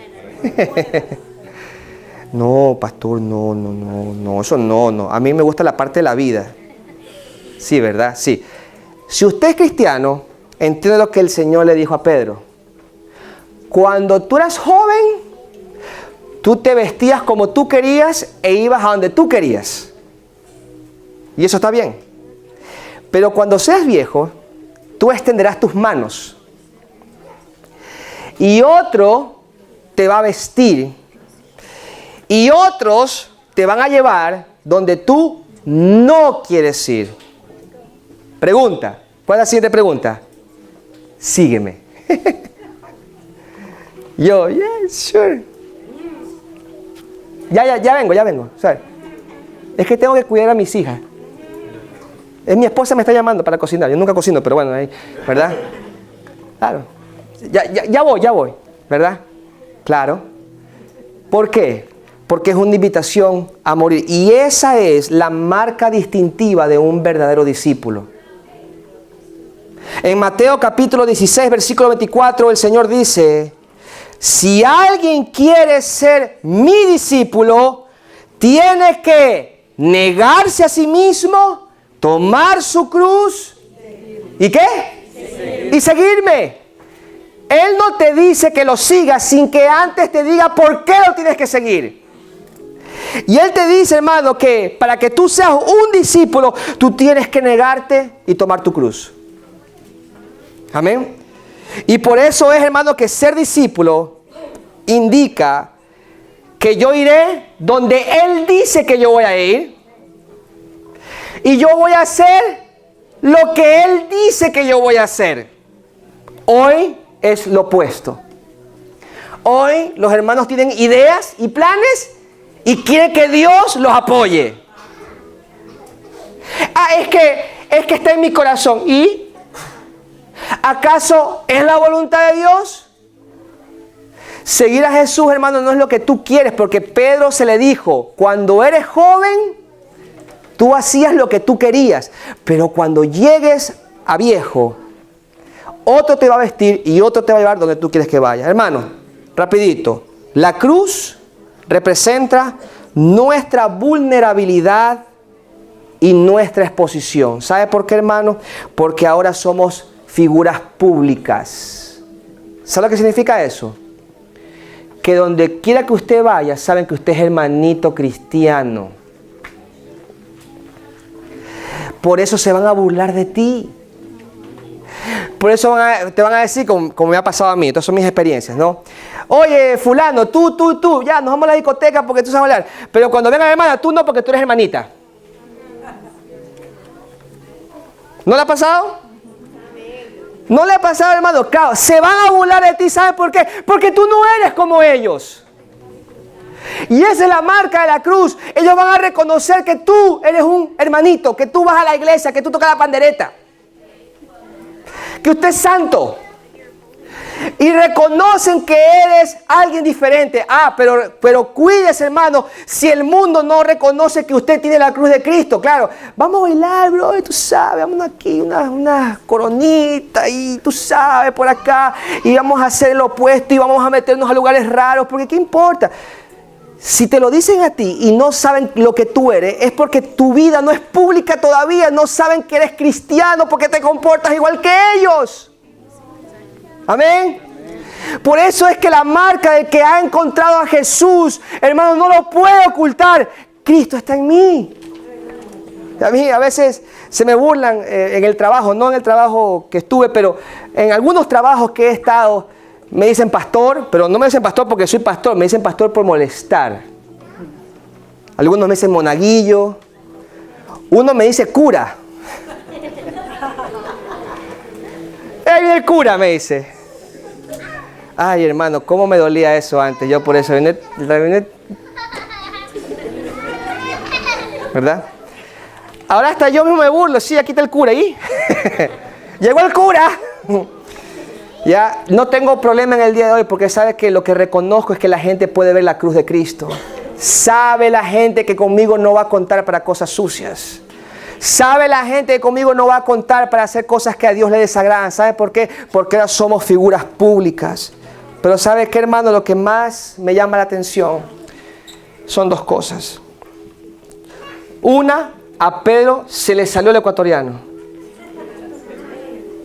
No, pastor, no, eso no. A mí me gusta la parte de la vida. Sí, ¿verdad? Sí. Si usted es cristiano, entiende lo que el Señor le dijo a Pedro. Cuando tú eras joven, tú te vestías como tú querías e ibas a donde tú querías. Y eso está bien. Pero cuando seas viejo, tú extenderás tus manos. Y otro te va a vestir. Y otros te van a llevar donde tú no quieres ir. Pregunta. ¿Cuál es la siguiente pregunta? sígueme. Yo, yes, sure. Ya vengo. ¿Sabes? Es que tengo que cuidar a mis hijas. Mi esposa me está llamando para cocinar. Yo nunca cocino, pero bueno, ahí, ¿verdad? Claro. Ya voy, ¿verdad? Claro. ¿Por qué? Porque es una invitación a morir. Y esa es la marca distintiva de un verdadero discípulo. En Mateo capítulo 16, versículo 24, el Señor dice: si alguien quiere ser mi discípulo, tiene que negarse a sí mismo, tomar su cruz, ¿y qué? Y seguirme. Él no te dice que lo sigas sin que antes te diga por qué lo tienes que seguir. Y Él te dice, hermano, que para que tú seas un discípulo, tú tienes que negarte y tomar tu cruz. Amén. Y por eso es, hermano, que ser discípulo indica que yo iré donde Él dice que yo voy a ir. Y yo voy a hacer lo que Él dice que yo voy a hacer. Hoy es lo opuesto. Hoy los hermanos tienen ideas y planes y quieren que Dios los apoye. Es que está en mi corazón. ¿Y acaso es la voluntad de Dios? Seguir a Jesús, hermano, no es lo que tú quieres, porque Pedro se le dijo: cuando eres joven, tú hacías lo que tú querías, pero cuando llegues a viejo, otro te va a vestir y otro te va a llevar donde tú quieres que vaya. Hermano, rapidito, la cruz representa nuestra vulnerabilidad y nuestra exposición. ¿Sabe por qué, hermano? Porque ahora somos figuras públicas. ¿Sabe lo que significa eso? Que donde quiera que usted vaya, saben que usted es hermanito cristiano. Por eso se van a burlar de ti. Por eso te van a decir, como me ha pasado a mí, estas son mis experiencias, ¿no? Oye, fulano, tú, ya, nos vamos a la discoteca porque tú sabes hablar. Pero cuando venga mi hermana, tú no, porque tú eres hermanita. ¿No le ha pasado? ¿No le ha pasado, hermano? Claro, se van a burlar de ti, ¿sabes por qué? Porque tú no eres como ellos. Y esa es la marca de la cruz. Ellos van a reconocer que tú eres un hermanito, que tú vas a la iglesia, que tú tocas la pandereta, que usted es santo. Y reconocen que eres alguien diferente. Pero cuídese, hermano, si el mundo no reconoce que usted tiene la cruz de Cristo. Claro, vamos a bailar, bro, y tú sabes, vamos aquí, una coronita, y tú sabes, por acá, y vamos a hacer lo opuesto, y vamos a meternos a lugares raros, porque ¿qué importa? Si te lo dicen a ti y no saben lo que tú eres, es porque tu vida no es pública todavía, no saben que eres cristiano porque te comportas igual que ellos. Amén. Por eso es que la marca del que ha encontrado a Jesús, hermano, no lo puede ocultar. Cristo está en mí. A mí a veces se me burlan en el trabajo, no en el trabajo que estuve, pero en algunos trabajos que he estado, me dicen pastor, pero no me dicen pastor porque soy pastor, me dicen pastor por molestar. Algunos me dicen monaguillo, uno me dice cura. Ahí viene el cura, me dice. Ay, hermano, cómo me dolía eso antes. Yo por eso vine, ¿verdad? Ahora hasta yo mismo me burlo. Sí, aquí está el cura ahí. Llegó el cura. Ya, no tengo problema en el día de hoy porque sabe que lo que reconozco es que la gente puede ver la cruz de Cristo. Sabe la gente que conmigo no va a contar para cosas sucias. Sabe la gente que conmigo no va a contar para hacer cosas que a Dios le desagradan. ¿Sabe por qué? Porque ahora somos figuras públicas. Pero ¿sabe qué, hermano? Lo que más me llama la atención son dos cosas. Una, a Pedro se le salió el ecuatoriano.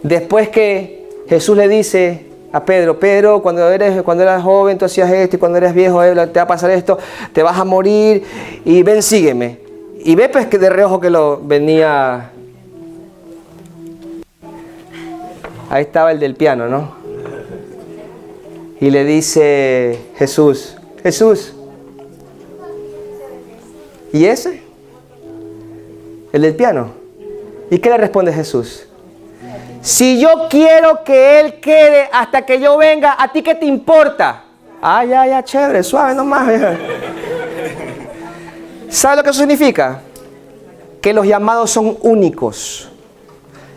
Después que Jesús le dice a Pedro: Pedro, cuando eras joven tú hacías esto, y cuando eres viejo te va a pasar esto, te vas a morir, y ven, sígueme. Y ve pues que de reojo que lo venía. Ahí estaba el del piano, ¿no? Y le dice Jesús: ¿y ese? El del piano. ¿Y qué le responde Jesús? Si yo quiero que Él quede hasta que yo venga, ¿a ti qué te importa? Ah, ya, chévere, suave nomás. ¿Sabe lo que eso significa? Que los llamados son únicos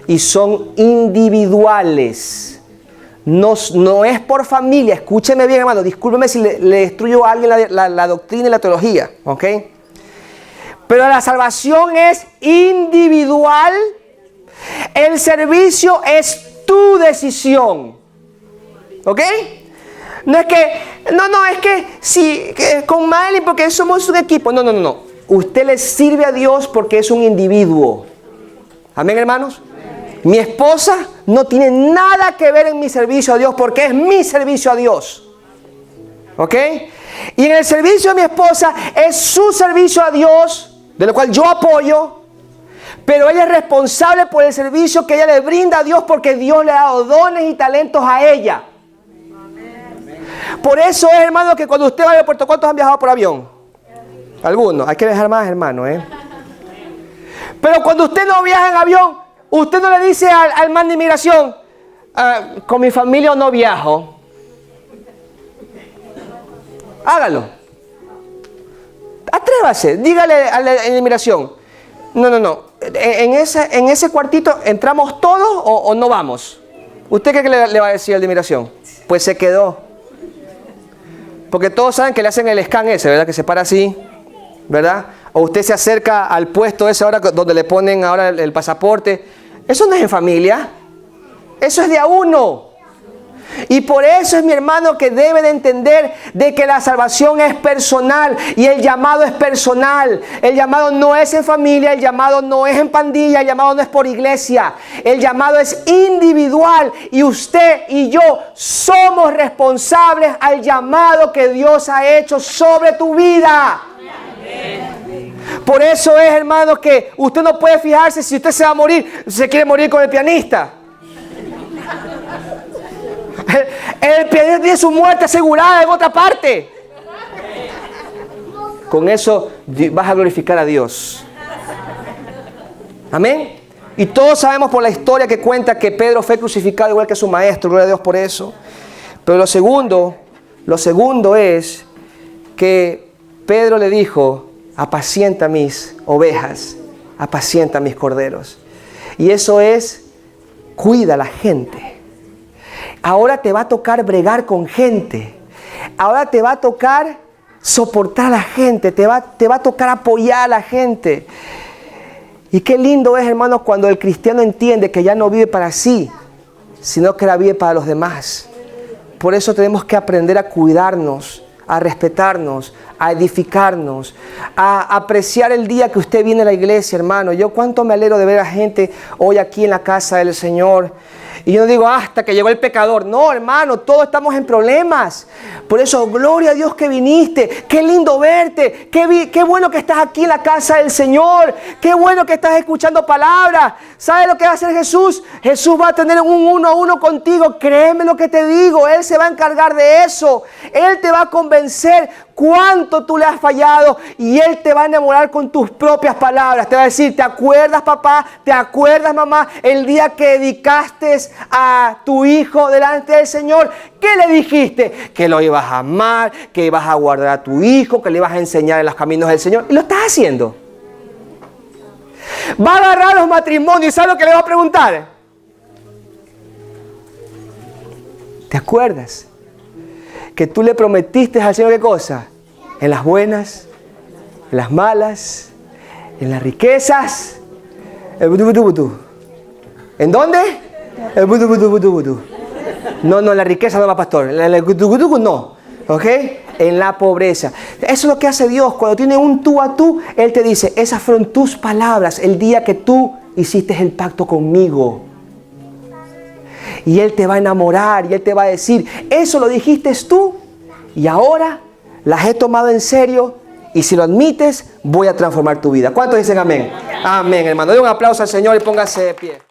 y son individuales. No es por familia. Escúcheme bien, hermano. Discúlpeme si le destruyo a alguien la doctrina y la teología. ¿Ok? Pero la salvación es individual. El servicio es tu decisión. ¿Ok? No es que sí, con Miley porque somos un equipo. No. Usted le sirve a Dios porque es un individuo. Amén, hermanos. Mi esposa no tiene nada que ver en mi servicio a Dios porque es mi servicio a Dios. ¿Ok? Y en el servicio de mi esposa es su servicio a Dios, de lo cual yo apoyo, pero ella es responsable por el servicio que ella le brinda a Dios porque Dios le ha dado dones y talentos a ella. Por eso es, hermano, que cuando usted va al aeropuerto, ¿cuántos han viajado por avión? Algunos. Hay que viajar más, hermano, Pero cuando usted no viaja en avión, usted no le dice al man de inmigración, con mi familia no viajo. Hágalo. Atrévase, dígale a la inmigración. No. En ese cuartito, ¿entramos todos o no vamos? ¿Usted qué le va a decir al de inmigración? Pues se quedó. Porque todos saben que le hacen el scan ese, ¿verdad? Que se para así, ¿verdad? O usted se acerca al puesto ese ahora donde le ponen ahora el pasaporte. Eso no es en familia. Eso es de a uno. Y por eso es, mi hermano, que debe de entender de que la salvación es personal y el llamado es personal. El llamado no es en familia, el llamado no es en pandilla, el llamado no es por iglesia. El llamado es individual y usted y yo somos responsables al llamado que Dios ha hecho sobre tu vida. Por eso es, hermano, que usted no puede fijarse si usted se va a morir, se quiere morir con el pianista. El pianista tiene su muerte asegurada en otra parte. Con eso vas a glorificar a Dios. Amén. Y todos sabemos por la historia que cuenta que Pedro fue crucificado igual que su maestro. Gloria a Dios por eso. Pero lo segundo es que Pedro le dijo: apacienta mis ovejas, apacienta mis corderos. Y eso es, cuida a la gente. Ahora te va a tocar bregar con gente. Ahora te va a tocar soportar a la gente. Te va a tocar apoyar a la gente. Y qué lindo es, hermanos, cuando el cristiano entiende que ya no vive para sí, sino que la vive para los demás. Por eso tenemos que aprender a cuidarnos, a respetarnos, a edificarnos, a apreciar el día que usted viene a la iglesia, hermano. Yo cuánto me alegro de ver a gente hoy aquí en la casa del Señor. Y yo no digo hasta que llegó el pecador. No, hermano, todos estamos en problemas. Por eso, gloria a Dios que viniste. Qué lindo verte. Qué bueno que estás aquí en la casa del Señor. Qué bueno que estás escuchando palabras. ¿Sabes lo que va a hacer Jesús? Jesús va a tener un 1 a 1 contigo. Créeme lo que te digo. Él se va a encargar de eso. Él te va a convencer cuánto tú le has fallado y Él te va a enamorar con tus propias palabras. Te va a decir: ¿te acuerdas, papá? ¿Te acuerdas, mamá? El día que dedicaste a tu hijo delante del Señor, ¿qué le dijiste? Que lo ibas a amar, que ibas a guardar a tu hijo, que le ibas a enseñar en los caminos del Señor. Y lo estás haciendo. Va a agarrar los matrimonios y ¿sabes lo que le va a preguntar? ¿Te acuerdas que tú le prometiste al Señor qué cosa? En las buenas, en las malas, en las riquezas. El butu, butu, butu. ¿En dónde? El butu, butu, butu, butu. No, la riqueza no va, pastor. El butu, butu, butu, no. ¿Ok? En la pobreza. Eso es lo que hace Dios. Cuando tiene un tú a tú, Él te dice: esas fueron tus palabras el día que tú hiciste el pacto conmigo. Y Él te va a enamorar y Él te va a decir: eso lo dijiste tú y ahora las he tomado en serio y si lo admites voy a transformar tu vida. ¿Cuántos dicen amén? Amén, hermano. Den un aplauso al Señor y póngase de pie.